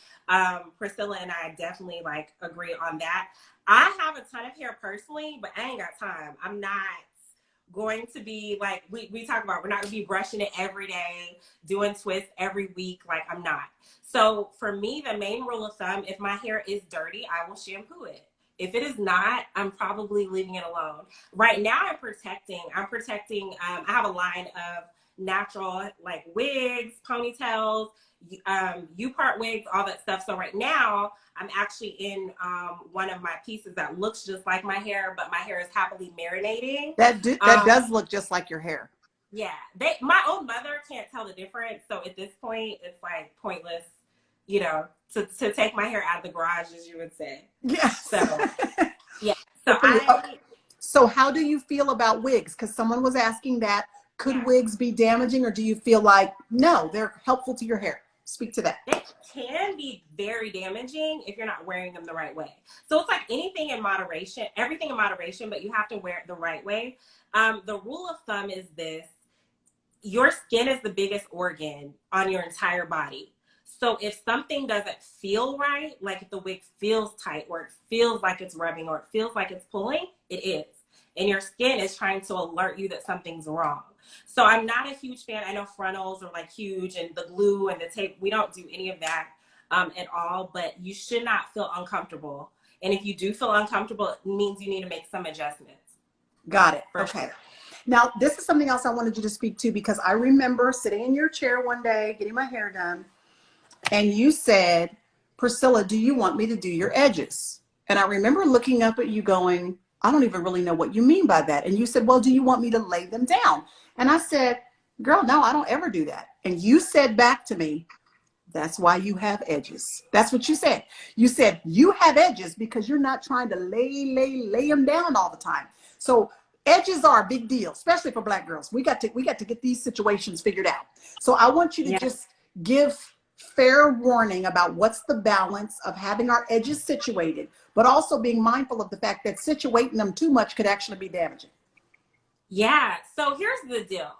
Priscilla and I definitely like agree on that. I have a ton of hair personally, but I ain't got time. I'm not going to be like we talk about, we're not gonna be brushing it every day, doing twists every week. Like I'm not. So for me, the main rule of thumb, if my hair is dirty, I will shampoo it. If it is not, I'm probably leaving it alone. Right now I'm protecting, I have a line of natural like wigs, ponytails, U-part wigs, all that stuff. So right now I'm actually in one of my pieces that looks just like my hair, but my hair is happily marinating. That does look just like your hair. Yeah, my own mother can't tell the difference. So at this point, it's like pointless, to take my hair out of the garage, as you would say. Yeah. So yeah. So how do you feel about wigs? Because someone was asking that. Could wigs be damaging, or do you feel like no, they're helpful to your hair? Speak to that. They can be very damaging if you're not wearing them the right way. So it's like anything in moderation, everything in moderation, but you have to wear it the right way. The rule of thumb is this: your skin is the biggest organ on your entire body. So if something doesn't feel right, like if the wig feels tight, or it feels like it's rubbing, or it feels like it's pulling, it is. And your skin is trying to alert you that something's wrong. So I'm not a huge fan. I know frontals are like huge, and the glue and the tape, we don't do any of that at all, but you should not feel uncomfortable. And if you do feel uncomfortable, it means you need to make some adjustments. Got it. Okay. Now, this is something else I wanted you to speak to, because I remember sitting in your chair one day, getting my hair done, and you said, Priscilla, do you want me to do your edges? And I remember looking up at you going, I don't even really know what you mean by that. And you said, well, do you want me to lay them down? And I said, girl, no, I don't ever do that. And you said back to me, that's why you have edges. That's what you said. You said you have edges because you're not trying to lay them down all the time. So edges are a big deal, especially for Black girls. We got to get these situations figured out. So I want you to just give fair warning about what's the balance of having our edges situated, but also being mindful of the fact that situating them too much could actually be damaging. Yeah. So here's the deal.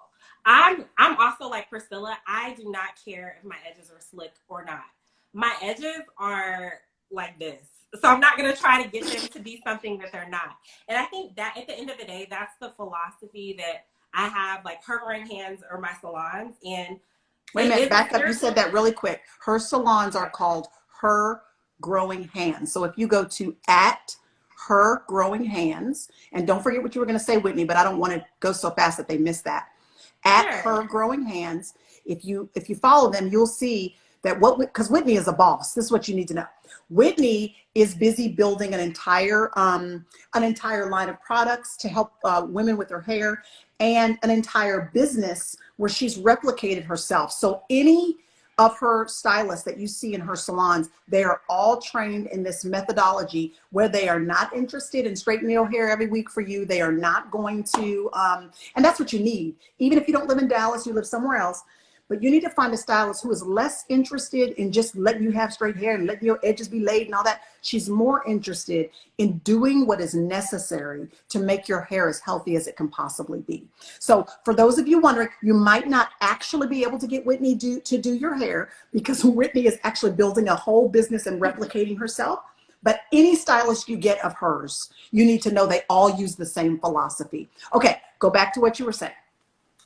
I'm also like Priscilla. I do not care if my edges are slick or not. my edges are like this. So I'm not going to try to get them to be something that they're not. And I think that at the end of the day, that's the philosophy that I have. Like, Her Growing Hands are my salons. And wait a minute, back up. You said that really quick. Her salons are called Her Growing Hands. So if you go to at Her Growing Hands, and don't forget what you were going to say, Whitney, but I don't want to go so fast that they miss that. At Her Growing Hands, if you follow them, you'll see that because Whitney is a boss. This is what you need to know. Whitney is busy building an entire line of products to help women with their hair, and an entire business where she's replicated herself. So any of her stylists that you see in her salons, they are all trained in this methodology where they are not interested in straightening your hair every week for you. They are not going to, and that's what you need. Even if you don't live in Dallas, you live somewhere else, but you need to find a stylist who is less interested in just letting you have straight hair and letting your edges be laid and all that. She's more interested in doing what is necessary to make your hair as healthy as it can possibly be. So for those of you wondering, you might not actually be able to get Whitney to do your hair, because Whitney is actually building a whole business and replicating herself. But any stylist you get of hers, you need to know they all use the same philosophy. Okay, go back to what you were saying.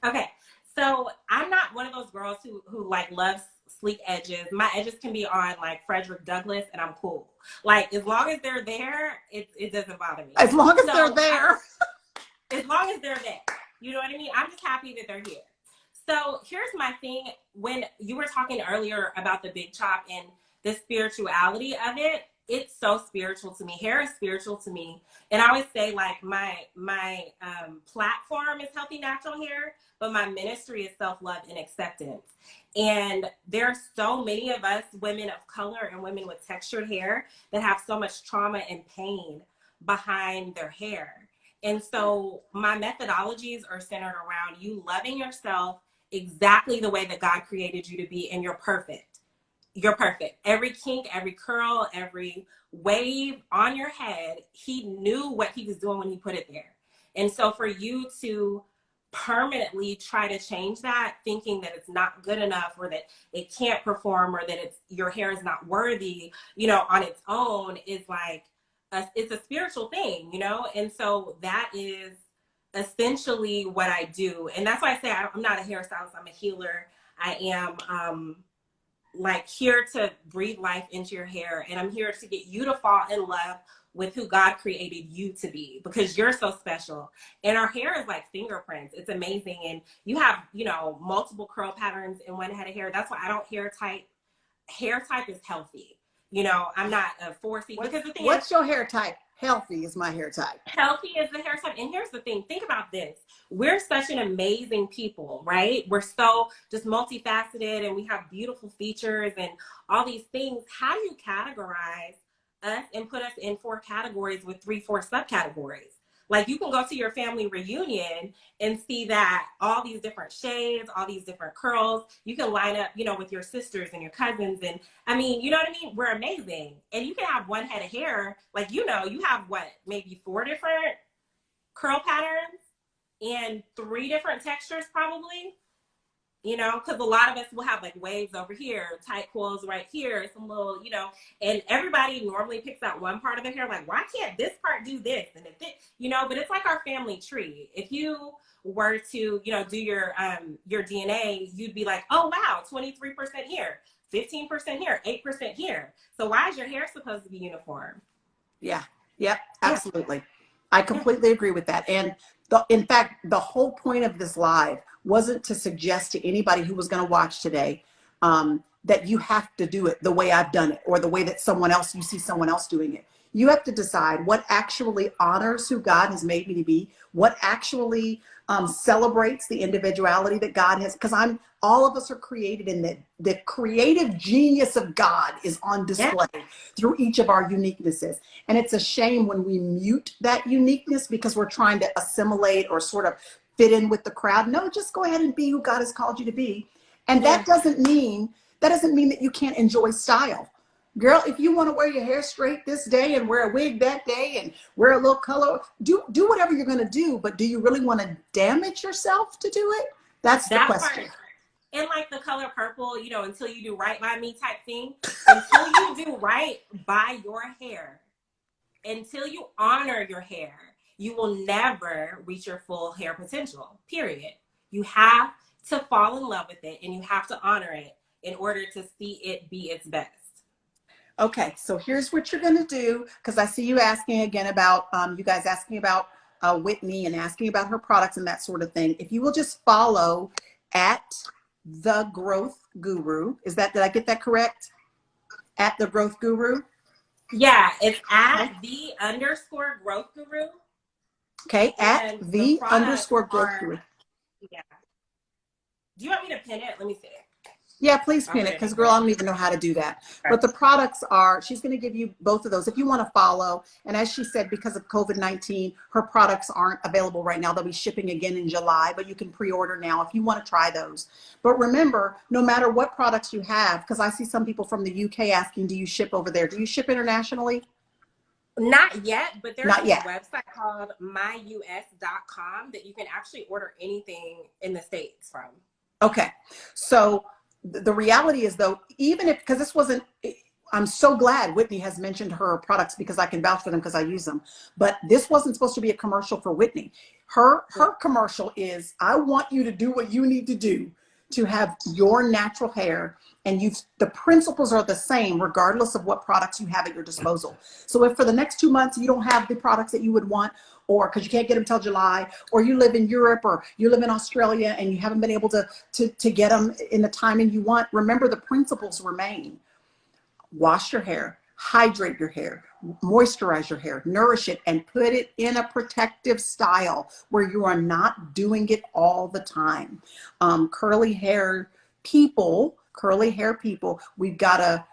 Okay. So I'm not one of those girls who like loves sleek edges. My edges can be on like Frederick Douglass and I'm cool. Like, as long as they're there, it doesn't bother me. As long as they're there. As long as they're there. You know what I mean? I'm just happy that they're here. So here's my thing. When you were talking earlier about the big chop and the spirituality of it, it's so spiritual to me. Hair is spiritual to me. And I always say, like, my platform is healthy natural hair, but my ministry is self-love and acceptance. And there are so many of us women of color and women with textured hair that have so much trauma and pain behind their hair. And so my methodologies are centered around you loving yourself exactly the way that God created you to be, and you're perfect. You're perfect. Every kink, every curl, every wave on your head, he knew what he was doing when he put it there. And so for you to permanently try to change that, thinking that it's not good enough, or that it can't perform, or that your hair is not worthy, on its own, is like, it's a spiritual thing, And so that is essentially what I do. And that's why I say I'm not a hairstylist, I'm a healer. I am, like, here to breathe life into your hair, and I'm here to get you to fall in love with who God created you to be, because you're so special. And our hair is like fingerprints. It's amazing. And you have, multiple curl patterns in one head of hair. That's why I don't hair type. Hair type is healthy. I'm not a 4C, because the thing what's your hair type? Healthy is my hair type. Healthy is the hair type. And here's the thing. Think about this. We're such an amazing people, right? We're so just multifaceted, and we have beautiful features and all these things. How do you categorize us and put us in 4 categories with 3-4 subcategories? Like, you can go to your family reunion and see that all these different shades, all these different curls, you can line up, with your sisters and your cousins. And I mean, you know what I mean? We're amazing. And you can have one head of hair, like, you have maybe 4 different curl patterns and 3 different textures probably, because a lot of us will have like waves over here, tight coils right here, some little, and everybody normally picks out one part of their hair. Like, why can't this part do this? And if it, but it's like our family tree. If you were to, do your DNA, you'd be like, oh, wow, 23% here, 15% here, 8% here. So why is your hair supposed to be uniform? Yeah. Yep. Absolutely. Yeah. I completely agree with that. And in fact, the whole point of this live wasn't to suggest to anybody who was going to watch today that you have to do it the way I've done it, or the way that you see someone else doing it. You have to decide what actually honors who God has made me to be, what actually celebrates the individuality that God has, because all of us are created in the creative genius of God is on display through each of our uniquenesses. And it's a shame when we mute that uniqueness because we're trying to assimilate or sort of fit in with the crowd. No, just go ahead and be who God has called you to be. And that doesn't mean that you can't enjoy style. Girl, if you want to wear your hair straight this day and wear a wig that day and wear a little color, do whatever you're going to do. But do you really want to damage yourself to do it? That's the question. in like the color purple, you know, until you do right by me type thing. Until you do right by your hair, until you honor your hair, you will never reach your full hair potential, period. You have to fall in love with it and you have to honor it in order to see it be its best. Okay, so here's what you're going to do, because I see you asking again about, you guys asking about Whitney and asking about her products and that sort of thing. If you will just follow at The Growth Guru, did I get that correct? At The Growth Guru? Yeah, it's at Okay. the_growth guru. Okay, at And the products the_growth are, guru. yeah. Do you want me to pin it? Let me see it. Yeah, please I'll pin put it, it because in girl, I here. don't even know how to do that. Okay. But the products are, she's going to give you both of those if you want to follow. And as she said, because of COVID-19, her products aren't available right now. They'll be shipping again in July, but you can pre-order now if you want to try those. But remember, no matter what products you have, because I see some people from the UK asking, do you ship over there? Do you ship internationally? Not yet, but there's Not this yet. website called myus.com that you can actually order anything in the States from. Okay. So the reality is, though, even if, because this wasn't, I'm so glad Whitney has mentioned her products because I can vouch for them because I use them. But this wasn't supposed to be a commercial for Whitney. Her commercial is, I want you to do what you need to do to have your natural hair, and the principles are the same regardless of what products you have at your disposal. So if for the next 2 months you don't have the products that you would want, or because you can't get them till July, or you live in Europe or you live in Australia and you haven't been able to get them in the timing you want, remember the principles remain. Wash your hair, hydrate your hair, moisturize your hair, nourish it, and put it in a protective style where you are not doing it all the time. Curly hair people, we've got to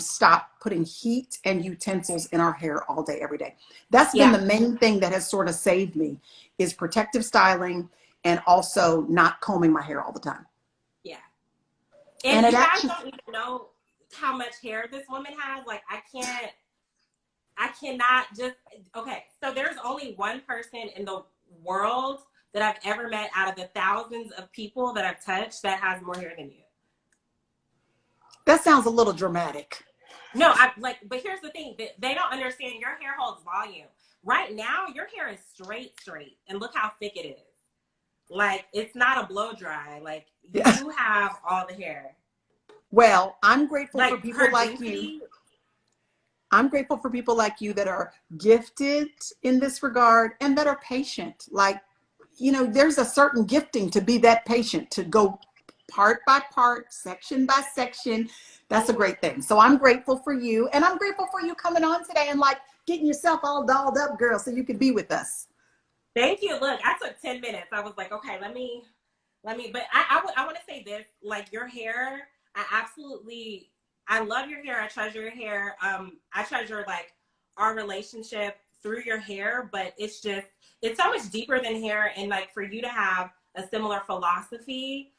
stop putting heat and utensils in our hair all day, every day. That's been Yeah. the main thing that has sort of saved me, is protective styling and also not combing my hair all the time. Yeah. And And it you guys actually, don't even know how much hair this woman has. Like, I cannot just, okay. So there's only one person in the world that I've ever met out of the thousands of people that I've touched that has more hair than you. that sounds a little dramatic. No, but here's the thing, they don't understand your hair holds volume. Right now, your hair is straight, and look how thick it is. Like, it's not a blow dry. Like, Yeah. you have all the hair. Well, I'm grateful for Like, people her like density. you. I'm grateful for people like you that are gifted in this regard and that are patient. Like, there's a certain gifting to be that patient, to go part by part, section by section. That's a great thing. So I'm grateful for you. And I'm grateful for you coming on today and like getting yourself all dolled up, girl, so you could be with us. Thank you. Look, I took 10 minutes. I was like, okay, let me, but I want to say this, like, your hair, I love your hair. I treasure your hair. I treasure like our relationship through your hair, but it's so much deeper than hair. And like, for you to have a similar philosophy,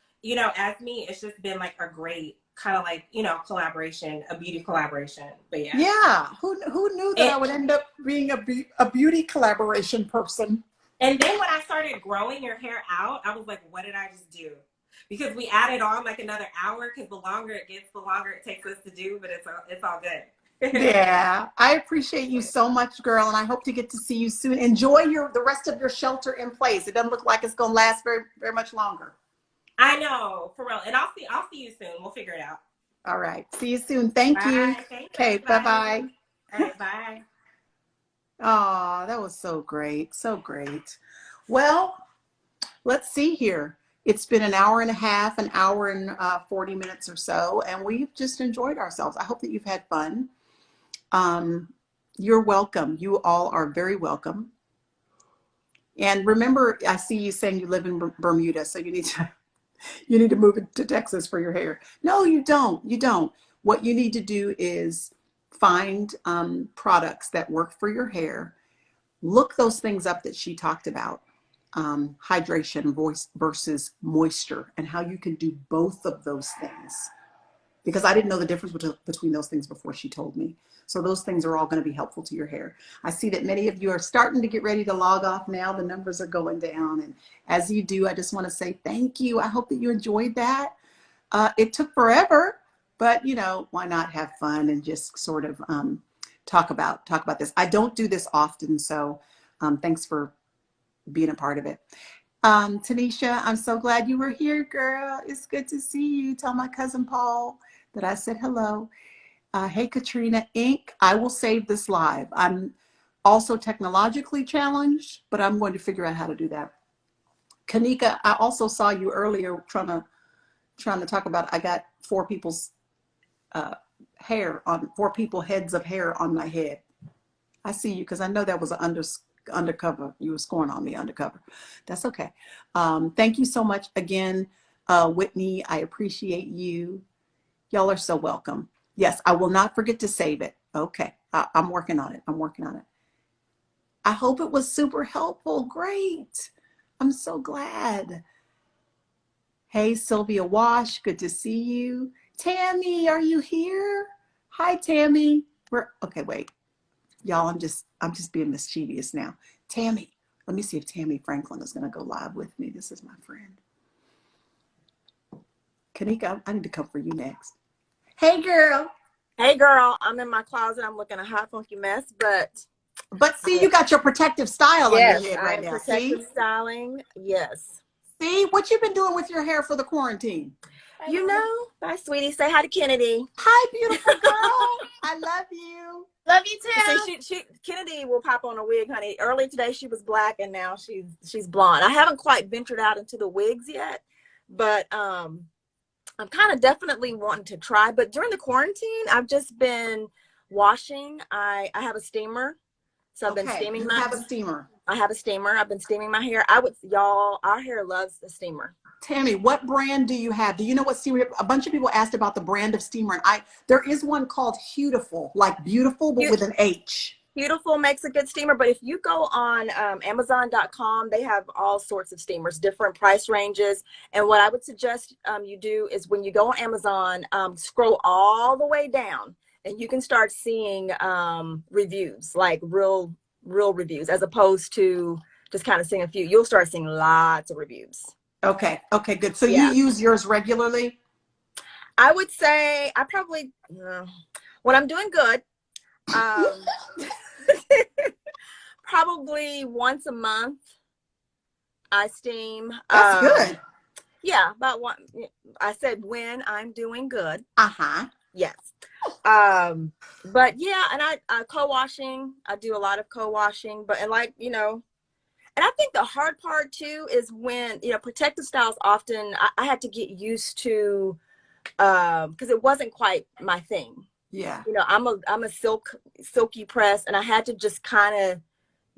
as me, it's just been like a great kind of like, collaboration, a beauty collaboration. But yeah. Yeah. Who knew that I would end up being a beauty collaboration person? And then when I started growing your hair out, I was like, what did I just do? Because we added on like another hour, because the longer it gets, the longer it takes us to do, but it's all good. Yeah, I appreciate you so much, girl, and I hope to get to see you soon. Enjoy the rest of your shelter in place. It doesn't look like it's going to last very, very much longer. I know, for real. And I'll see you soon. We'll figure it out. All right. See you soon. Thank you. Bye. Thanks, Okay, bye-bye. All right, bye. Oh, that was so great. So great. Well, let's see here. It's been an hour and a half, an hour and 40 minutes or so, and we've just enjoyed ourselves. I hope that you've had fun. You're welcome. You all are very welcome. And remember, I see you saying you live in Bermuda, so you need to move to Texas for your hair. No, you don't. You don't. What you need to do is find products that work for your hair. Look those things up that she talked about. Hydration, voice versus moisture, and how you can do both of those things. Because I didn't know the difference between those things before she told me. So those things are all going to be helpful to your hair. I see that many of you are starting to get ready to log off now. The numbers are going down. And as you do, I just want to say thank you. I hope that you enjoyed that. It took forever, but you know, why not have fun and just sort of talk about this. I don't do this often, so thanks for being a part of it. Tanisha, I'm so glad you were here, girl. It's good to see you. Tell my cousin Paul that I said hello. Hey, Katrina Inc. I will save this live. I'm also technologically challenged, but I'm going to figure out how to do that. Kanika, I also saw you earlier trying to talk about. I got uh, four people heads of hair on my head. I see you because I know that was an undercover. You were scoring on me undercover. That's okay. Thank you so much again, Whitney. I appreciate you. Y'all are so welcome. Yes, I will not forget to save it. Okay, I'm working on it. I'm working on it. I hope it was super helpful. Great. I'm so glad. Hey, Sylvia Wash, good to see you. Tammy, are you here? Hi, Tammy. Okay, wait. Y'all, I'm just being mischievous now. Tammy, let me see if Tammy Franklin is gonna go live with me. This is my friend. Kanika, I need to come for you next. Hey, girl. Hey girl, I'm in my closet. I'm looking a hot funky mess, But see, you got your protective style on your yes, head I right am now. See? protective styling. Yes. See what you've been doing with your hair for the quarantine. You know, bye sweetie. Say hi to Kennedy. Hi, beautiful girl. I love you. Love you too. See, she Kennedy will pop on a wig, honey. Earlier today she was black and now she's blonde. I haven't quite ventured out into the wigs yet, but I'm kind of definitely wanting to try. But during the quarantine, I've just been washing. I have a steamer. So I've been steaming you have a steamer. I have a steamer. I've been steaming my hair. Our hair loves the steamer. Tammy, what brand do you have? Do you know what steamer? A bunch of people asked about the brand of steamer, and there is one called Beautiful, like beautiful, but with an H. Beautiful makes a good steamer, but if you go on Amazon.com, they have all sorts of steamers, different price ranges. And what I would suggest you do is when you go on Amazon, scroll all the way down, and you can start seeing reviews, like real reviews, as opposed to just kind of seeing a few. You'll start seeing lots of reviews. Okay, good. So yeah. You use yours regularly? I would say I probably, when I'm doing good, probably once a month I steam. That's good. Yeah, about one. I said when I'm doing good. Yes. But yeah, and I co-washing. I do a lot of co-washing, and I think the hard part too is when, protective styles often I had to get used to, because it wasn't quite my thing. Yeah. I'm a silky press, and I had to just kind of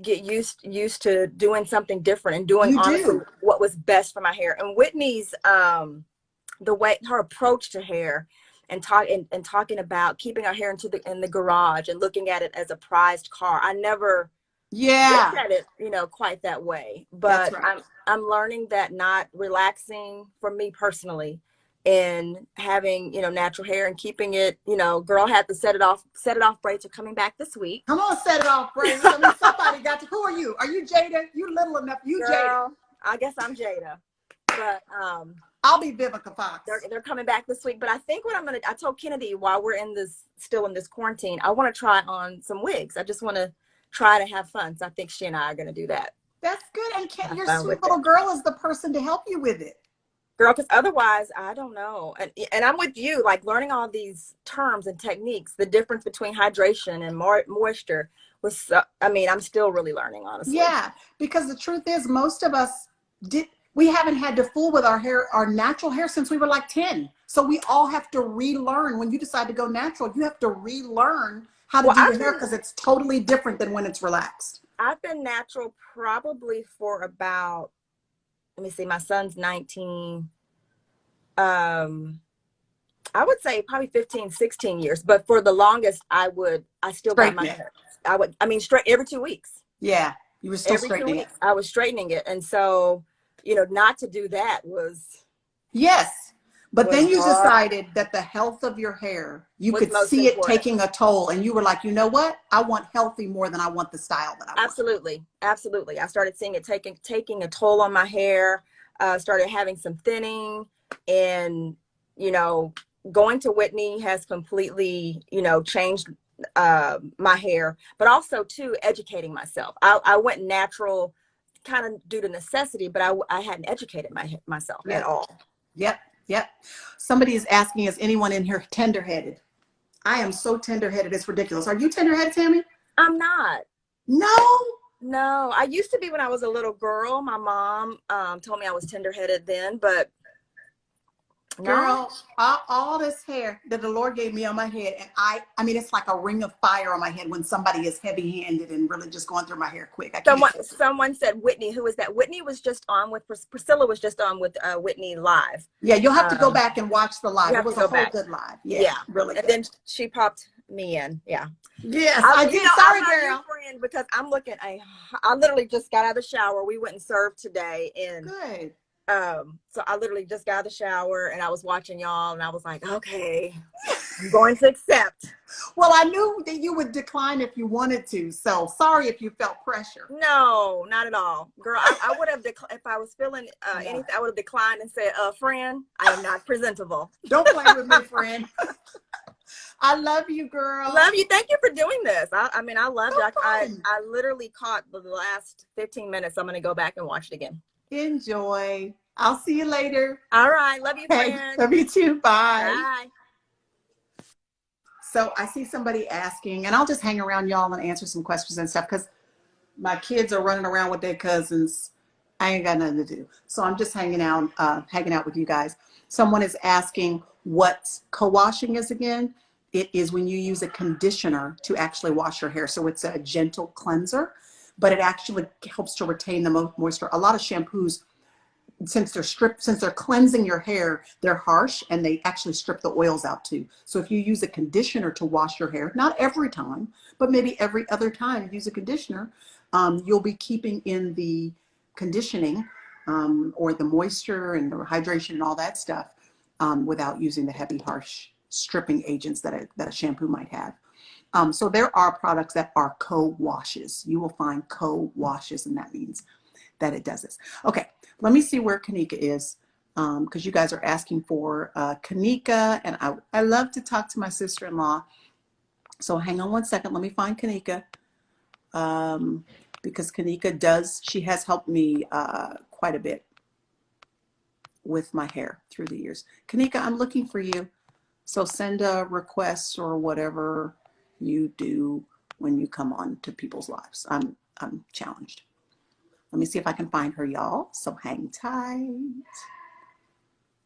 get used to doing something different and doing honestly what was best for my hair. And Whitney's the way her approach to hair and talking about keeping our hair in the garage and looking at it as a prized car. I never looked at it, quite that way. But right. I'm learning that not relaxing for me personally in having, natural hair and keeping it, girl had to set it off braids are coming back this week. Come on, set it off braids. I mean, somebody got to. Who are you? Are you Jada? You little enough. You girl, Jada. I guess I'm Jada. But I'll be Vivica Fox. They're coming back this week. But I think I told Kennedy while we're still in this quarantine, I want to try on some wigs. I just want to try to have fun. So I think she and I are going to do that. That's good. And your sweet little girl is the person to help you with it. Girl, because otherwise, I don't know. And I'm with you, like learning all these terms and techniques, the difference between hydration and moisture was, I'm still really learning, honestly. Yeah, because the truth is most of us we haven't had to fool with our natural hair since we were like 10. So we all have to relearn. When you decide to go natural, you have to relearn how to do your hair because it's totally different than when it's relaxed. I've been natural probably for about, let me see, my son's 19. I would say probably 15, 16 years. But for the longest, I still got my hair. Straight every 2 weeks. Yeah, you were still straightening it. I was straightening it. And so, not to do that was. Yes. But then you decided that the health of your hair, you could see it taking a toll. And you were like, you know what? I want healthy more than I want the style that I want. Absolutely. Absolutely. I started seeing it taking a toll on my hair, started having some thinning. And you know, going to Whitney has completely, you know, changed my hair, but also too educating myself. I went natural kind of due to necessity, but I hadn't educated myself at all. Yep. Yep. Somebody is asking, is anyone in here tender-headed? I am so tender-headed. It's ridiculous. Are you tender-headed, Tammy? I'm not. No. No, I used to be when I was a little girl. My mom told me I was tender-headed then, but Girl, all this hair that the Lord gave me on my head, and I mean, it's like a ring of fire on my head when somebody is heavy-handed and really just going through my hair quick. I can't. Someone said Whitney. Who was that? Whitney was just on with Priscilla. Was just on with Whitney live. Yeah, you'll have to go back and watch the live. It was a whole good live. Yeah, really. And then she popped me in. Yeah. Yes, I did. Sorry, girl. Friend, because I'm looking. I literally just got out of the shower. We went and served today, and good. So I literally just got out of the shower and I was watching y'all and I was like, okay, I'm going to accept. Well, I knew that you would decline if you wanted to. So sorry if you felt pressure. No, not at all. Girl, I would have, if I was feeling anything, I would have declined and said, friend, I am not presentable. Don't play with me, friend. I love you, girl. Love you. Thank you for doing this. I mean, I loved it. I literally caught the last 15 minutes. I'm going to go back and watch it again. Enjoy. I'll see you later. All right. Love you, friend. Love you too. Bye. Bye. So I see somebody asking, and I'll just hang around y'all and answer some questions and stuff because my kids are running around with their cousins. I ain't got nothing to do. So I'm just hanging out with you guys. Someone is asking what co-washing is again. It is when you use a conditioner to actually wash your hair. So it's a gentle cleanser, but it actually helps to retain the moisture. A lot of shampoos, since they're cleansing your hair, they're harsh and they actually strip the oils out too. So if you use a conditioner to wash your hair, not every time, but maybe every other time you use a conditioner, you'll be keeping in the conditioning or the moisture and the hydration and all that stuff without using the heavy, harsh stripping agents that a shampoo might have. So there are products that are co-washes. You will find co-washes, and that means that it does this. Okay, let me see where Kanika is, because you guys are asking for Kanika, and I love to talk to my sister-in-law. So hang on one second. Let me find Kanika, because Kanika she has helped me quite a bit with my hair through the years. Kanika, I'm looking for you. So send a request or whatever you do when you come on to people's lives. I'm challenged. Let me see if I can find her, y'all. So hang tight.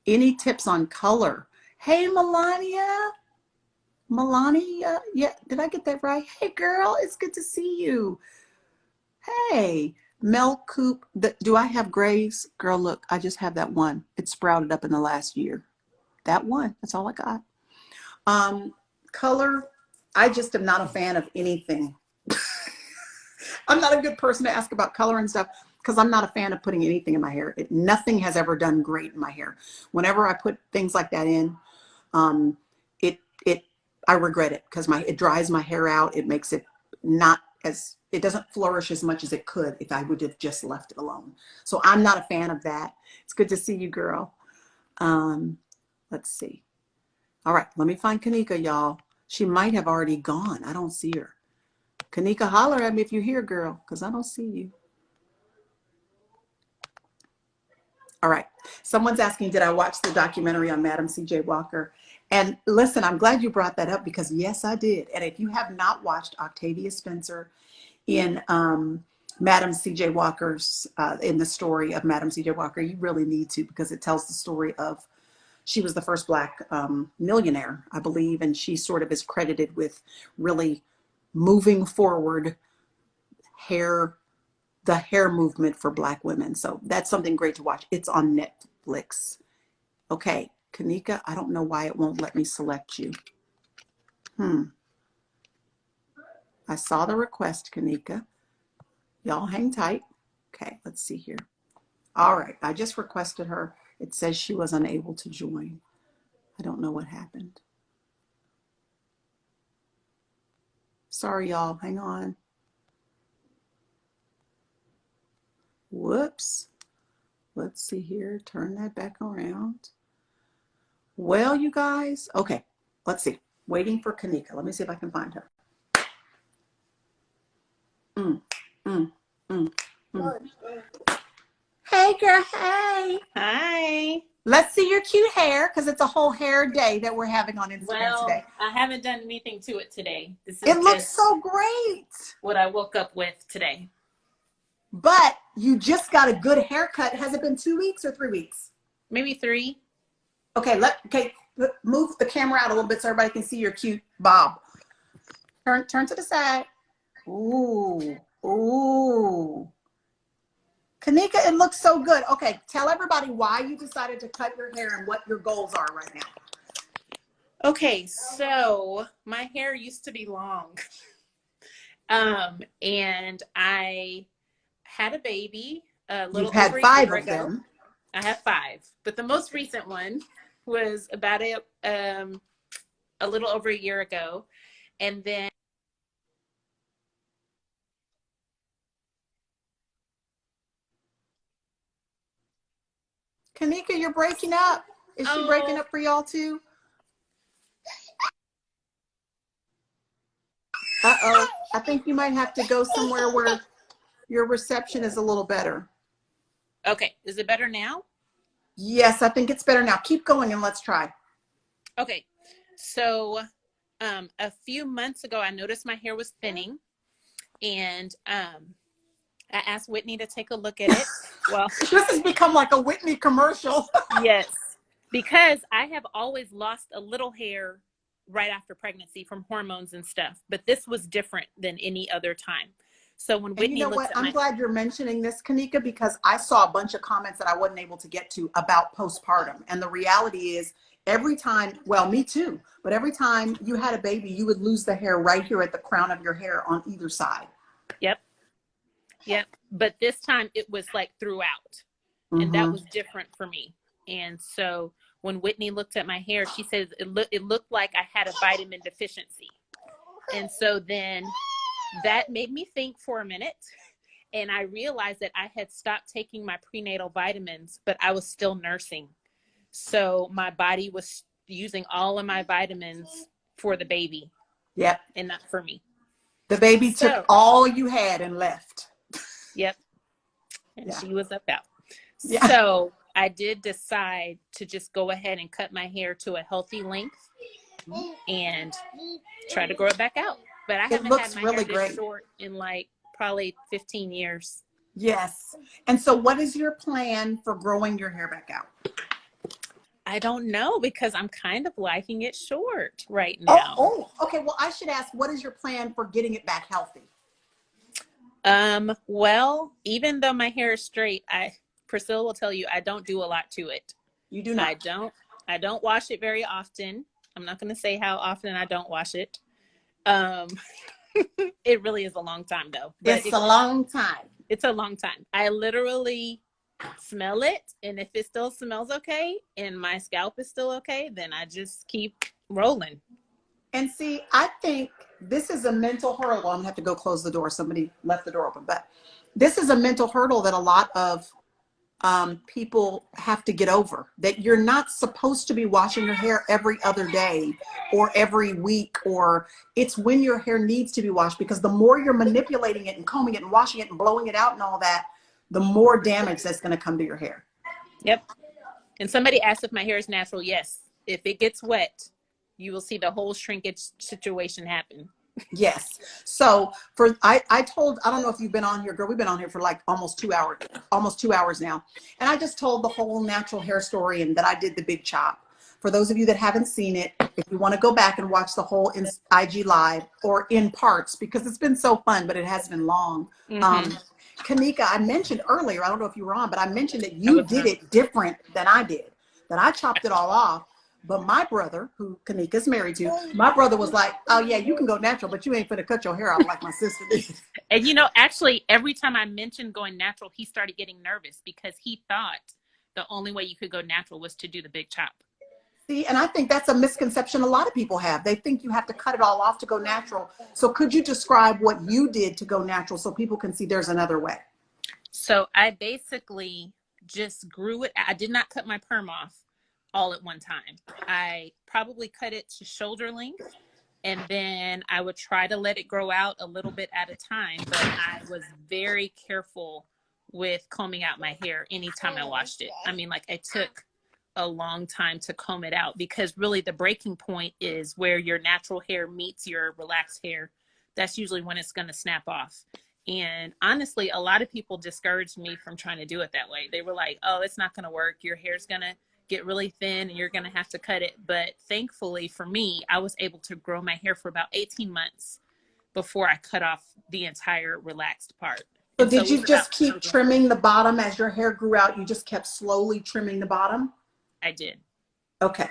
Any tips on color? Hey, Melania. Melania, yeah, did I get that right? Hey, girl, it's good to see you. Hey, Mel Coop. Do I have grays? Girl, look, I just have that one. It sprouted up in the last year. That one. That's all I got. Color, I just am not a fan of anything. I'm not a good person to ask about color and stuff because I'm not a fan of putting anything in my hair. Nothing has ever done great in my hair. Whenever I put things like that in, I regret it because it dries my hair out. It makes it it doesn't flourish as much as it could if I would have just left it alone. So I'm not a fan of that. It's good to see you, girl. Let's see. All right, let me find Kanika, y'all. She might have already gone. I don't see her. Kanika, holler at me if you're here, girl, because I don't see you. All right. Someone's asking, did I watch the documentary on Madam C.J. Walker? And listen, I'm glad you brought that up because yes, I did. And if you have not watched Octavia Spencer in Madam C.J. Walker's, in the story of Madam C.J. Walker, you really need to because it tells the story of, she was the first Black millionaire, I believe, and she sort of is credited with really moving forward the hair movement for Black women. So that's something great to watch. It's on Netflix. Okay, Kanika, I don't know why it won't let me select you. I saw the request, Kanika. Y'all hang tight. Okay, let's see here. All right, I just requested her. It says she was unable to join. I don't know what happened. Sorry, y'all. Hang on. Whoops. Let's see here. Turn that back around. Well, you guys, okay, let's see. Waiting for Kanika. Let me see if I can find her. Mm, mm, mm, mm. Hey, girl, hey. Hi. Let's see your cute hair because it's a whole hair day that we're having on Instagram Well, today. I haven't done anything to it today. This is It looks just so great. what I woke up with today. But you just got a good haircut. Has it been 2 weeks or 3 weeks? Maybe 3. Okay, move the camera out a little bit so everybody can see your cute bob. Turn to the side. Ooh, ooh. Kanika, it looks so good. Okay, tell everybody why you decided to cut your hair and what your goals are right now. Okay, so my hair used to be long. And I had a baby a little You've had over a 5 year of ago. them. I have 5, but the most recent one was about a little over a year ago. And then Kanika, you're breaking up. Is she breaking up for y'all too? Uh-oh. I think you might have to go somewhere where your reception is a little better. okay, is it better now? Yes, I think it's better now. Keep going and let's try. Okay, so a few months ago, I noticed my hair was thinning, and I asked Whitney to take a look at it. Well, this has become like a Whitney commercial. yes, because I have always lost a little hair right after pregnancy from hormones and stuff, but this was different than any other time. So when Whitney And you know looked what? at I'm glad you're mentioning this, Kanika, because I saw a bunch of comments that I wasn't able to get to about postpartum. And the reality is every time, well, me too, but every time you had a baby, you would lose the hair right here at the crown of your hair on either side. Yep. But this time it was like throughout, and that was different for me. And so when Whitney looked at my hair, she says it looked like I had a vitamin deficiency. And so then that made me think for a minute, and I realized that I had stopped taking my prenatal vitamins, but I was still nursing. So my body was using all of my vitamins for the baby. Yep. And not for me. The baby took all you had and left. Yep. And she was up out. Yeah. So I did decide to just go ahead and cut my hair to a healthy length and try to grow it back out. But I haven't had my hair this short in like probably 15 years. Yes. And so what is your plan for growing your hair back out? I don't know, because I'm kind of liking it short right now. Oh, okay. Well, I should ask, what is your plan for getting it back healthy? Well, even though my hair is straight, Priscilla will tell you, I don't do a lot to it. You do not? I don't wash it very often. I'm not going to say how often I don't wash it. It really is a long time though. But it's a long time. It's a long time. I literally smell it, and if it still smells okay and my scalp is still okay, then I just keep rolling. And see, I think this is a mental hurdle. I'm gonna have to go close the door. Somebody left the door open, but this is a mental hurdle that a lot of people have to get over, that you're not supposed to be washing your hair every other day or every week, or it's when your hair needs to be washed, because the more you're manipulating it and combing it and washing it and blowing it out and all that, the more damage that's going to come to your hair. Yep. And somebody asked if my hair is natural. Yes. If it gets wet, you will see the whole shrinkage situation happen. Yes. So I don't know if you've been on here, girl, we've been on here for like almost 2 hours now. And I just told the whole natural hair story and that I did the big chop. For those of you that haven't seen it, if you want to go back and watch the whole IG live or in parts, because it's been so fun, but it has been long. Kanika, I mentioned earlier, I don't know if you were on, but I mentioned that you did it different than I did, that I chopped it all off. But my brother, who Kanika's married to, my brother was like, oh yeah, you can go natural, but you ain't finna cut your hair off like my sister did. And you know, actually, every time I mentioned going natural, he started getting nervous because he thought the only way you could go natural was to do the big chop. See, and I think that's a misconception a lot of people have. They think you have to cut it all off to go natural. So could you describe what you did to go natural so people can see there's another way? So I basically just grew it. I did not cut my perm off. all at one time. I probably cut it to shoulder length, and then I would try to let it grow out a little bit at a time. But I was very careful with combing out my hair anytime I washed it. I mean, like, I took a long time to comb it out, because really the breaking point is where your natural hair meets your relaxed hair. That's usually when it's going to snap off. And honestly, a lot of people discouraged me from trying to do it that way. They were like, oh, it's not going to work. Your hair's going to get really thin and you're going to have to cut it. But thankfully for me, I was able to grow my hair for about 18 months before I cut off the entire relaxed part. So did you just keep trimming the bottom as your hair grew out? You just kept slowly trimming the bottom? I did. Okay.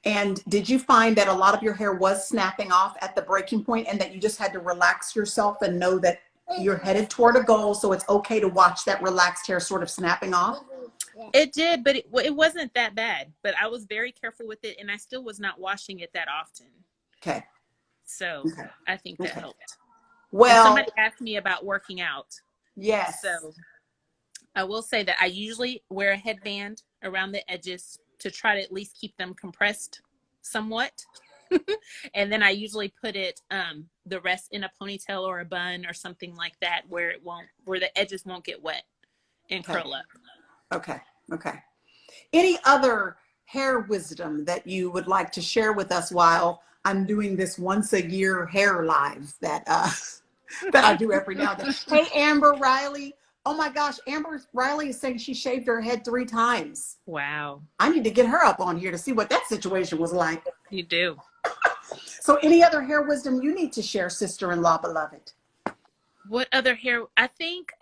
And did you find that a lot of your hair was snapping off at the breaking point, and that you just had to relax yourself and know that you're headed toward a goal, so it's okay to watch that relaxed hair sort of snapping off? It did, but it wasn't that bad. But I was very careful with it, and I still was not washing it that often. Okay. So okay. I think that helped. Well, and somebody asked me about working out. Yes. So I will say that I usually wear a headband around the edges to try to at least keep them compressed somewhat. And then I usually put it the rest in a ponytail or a bun or something like that, where the edges won't get wet and curl up. Okay. Okay. Any other hair wisdom that you would like to share with us while I'm doing this once a year hair live that that I do every now and then? Hey, Amber Riley. Oh my gosh, Amber Riley is saying she shaved her head 3 times. Wow. I need to get her up on here to see what that situation was like. You do. So any other hair wisdom you need to share, sister-in-law beloved? What other hair? I think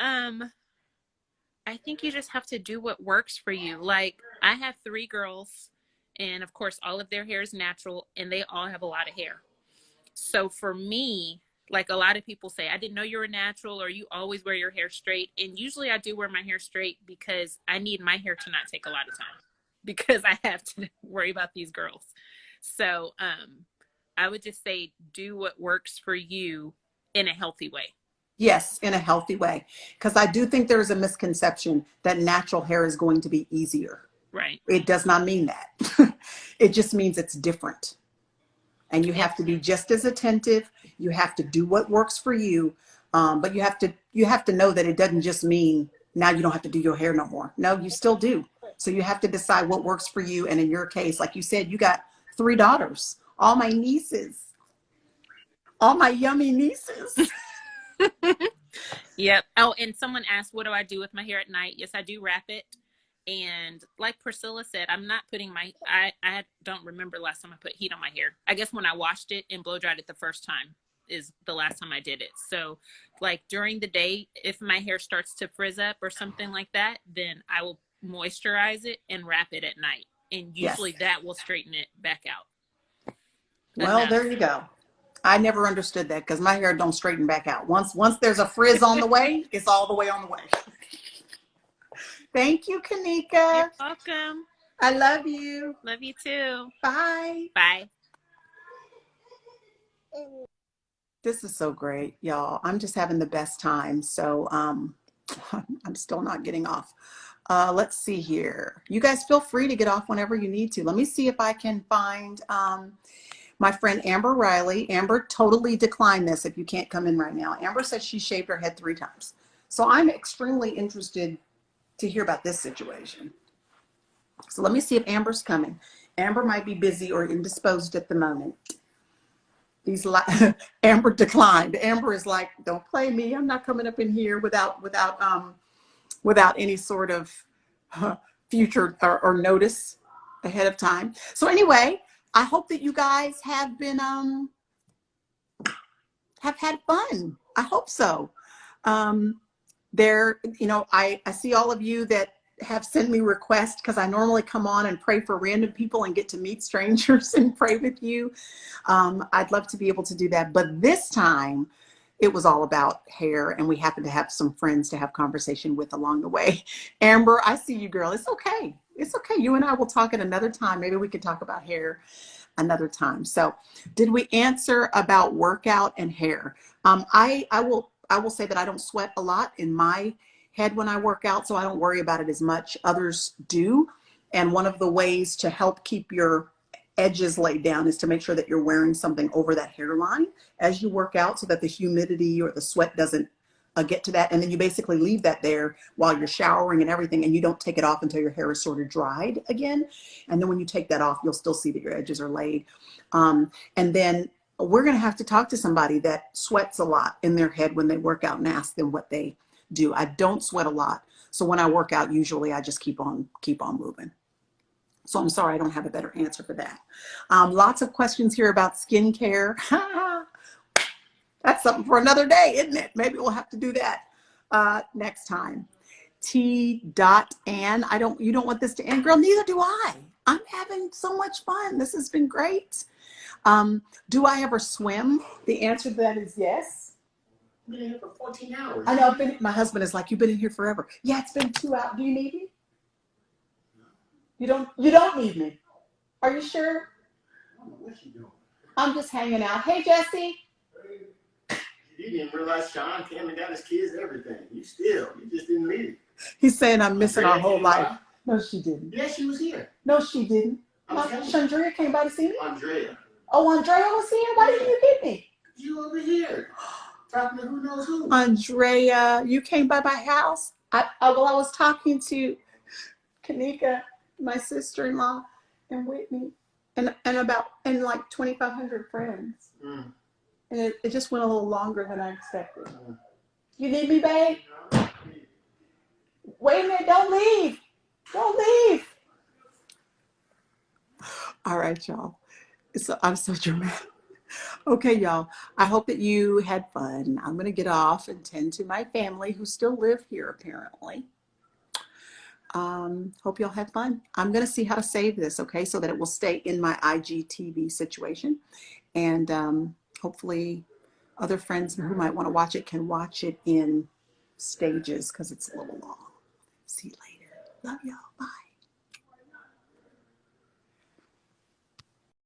you just have to do what works for you. Like, I have 3 girls, and of course all of their hair is natural, and they all have a lot of hair. So for me, like, a lot of people say, I didn't know you were natural, or you always wear your hair straight. And usually I do wear my hair straight because I need my hair to not take a lot of time, because I have to worry about these girls. So I would just say, do what works for you in a healthy way. Yes, in a healthy way. Because I do think there is a misconception that natural hair is going to be easier. Right. It does not mean that. It just means it's different. And you have to be just as attentive. You have to do what works for you. But you have to know that it doesn't just mean now you don't have to do your hair no more. No, you still do. So you have to decide what works for you. And in your case, like you said, you got 3 daughters, all my nieces, all my yummy nieces. Yep. Oh, and someone asked, what do I do with my hair at night? Yes, I do wrap it. And like Priscilla said, I'm not putting I don't remember last time I put heat on my hair. I guess when I washed it and blow dried it the first time is the last time I did it. So like during the day, if my hair starts to frizz up or something like that, then I will moisturize it and wrap it at night. And usually that will straighten it back out. Well, there you go. I never understood that because my hair don't straighten back out. Once there's a frizz on the way, it's all the way on the way. Thank you, Kanika. You're welcome. I love you. Love you too. Bye. Bye. This is so great, y'all. I'm just having the best time. So I'm still not getting off. Let's see here. You guys feel free to get off whenever you need to. Let me see if I can find my friend Amber Riley. Amber totally declined this if you can't come in right now. Amber said she shaved her head 3 times. So I'm extremely interested to hear about this situation. So let me see if Amber's coming. Amber might be busy or indisposed at the moment. Amber declined. Amber is like, don't play me. I'm not coming up in here without any sort of future or notice ahead of time. So anyway, I hope that you guys have been have had fun. I hope so. I see all of you that have sent me requests because I normally come on and pray for random people and get to meet strangers and pray with you. I'd love to be able to do that. But this time it was all about hair, and we happened to have some friends to have conversation with along the way. Amber, I see you, girl. It's okay. It's okay. You and I will talk at another time. Maybe we could talk about hair another time. So did we answer about workout and hair? I will say that I don't sweat a lot in my head when I work out, so I don't worry about it as much. Others do. And one of the ways to help keep your edges laid down is to make sure that you're wearing something over that hairline as you work out so that the humidity or the sweat doesn't get to that. And then you basically leave that there while you're showering and everything, and you don't take it off until your hair is sort of dried again. And then when you take that off, you'll still see that your edges are laid. And then we're going to have to talk to somebody that sweats a lot in their head when they work out and ask them what they do. I don't sweat a lot. So when I work out, usually I just keep on moving. So I'm sorry, I don't have a better answer for that. Lots of questions here about skincare. That's something for another day, isn't it? Maybe we'll have to do that next time. T.Ann, you don't want this to end, girl. Neither do I. I'm having so much fun. This has been great. Do I ever swim? The answer to that is yes. I've been in here for 14 hours. I know. My husband is like, you've been in here forever. Yeah, it's been 2 hours. Do you need me? You don't need me. Are you sure? I don't know what you doing. I'm just hanging out. Hey, Jesse. You didn't realize Sean came and got his kids everything. You just didn't leave. He's saying I'm missing our Andrea whole came life. by? No, she didn't. Yeah, she was here. No, she didn't. Chandria came by to see me? Andrea. Oh, Andrea was here? Why didn't you get me? You over here. Talking to who knows who. Andrea, you came by my house? I was talking to Kanika, my sister-in-law, and Whitney, and like 2,500 friends. Mm. And it just went a little longer than I expected. You need me, babe? Wait a minute, don't leave. Don't leave. All right, y'all. I'm so dramatic. Okay, y'all. I hope that you had fun. I'm going to get off and tend to my family who still live here, apparently. Hope y'all had fun. I'm going to see how to save this, okay, so that it will stay in my IGTV situation. And hopefully other friends who might want to watch it can watch it in stages because it's a little long. See you later. Love y'all. Bye.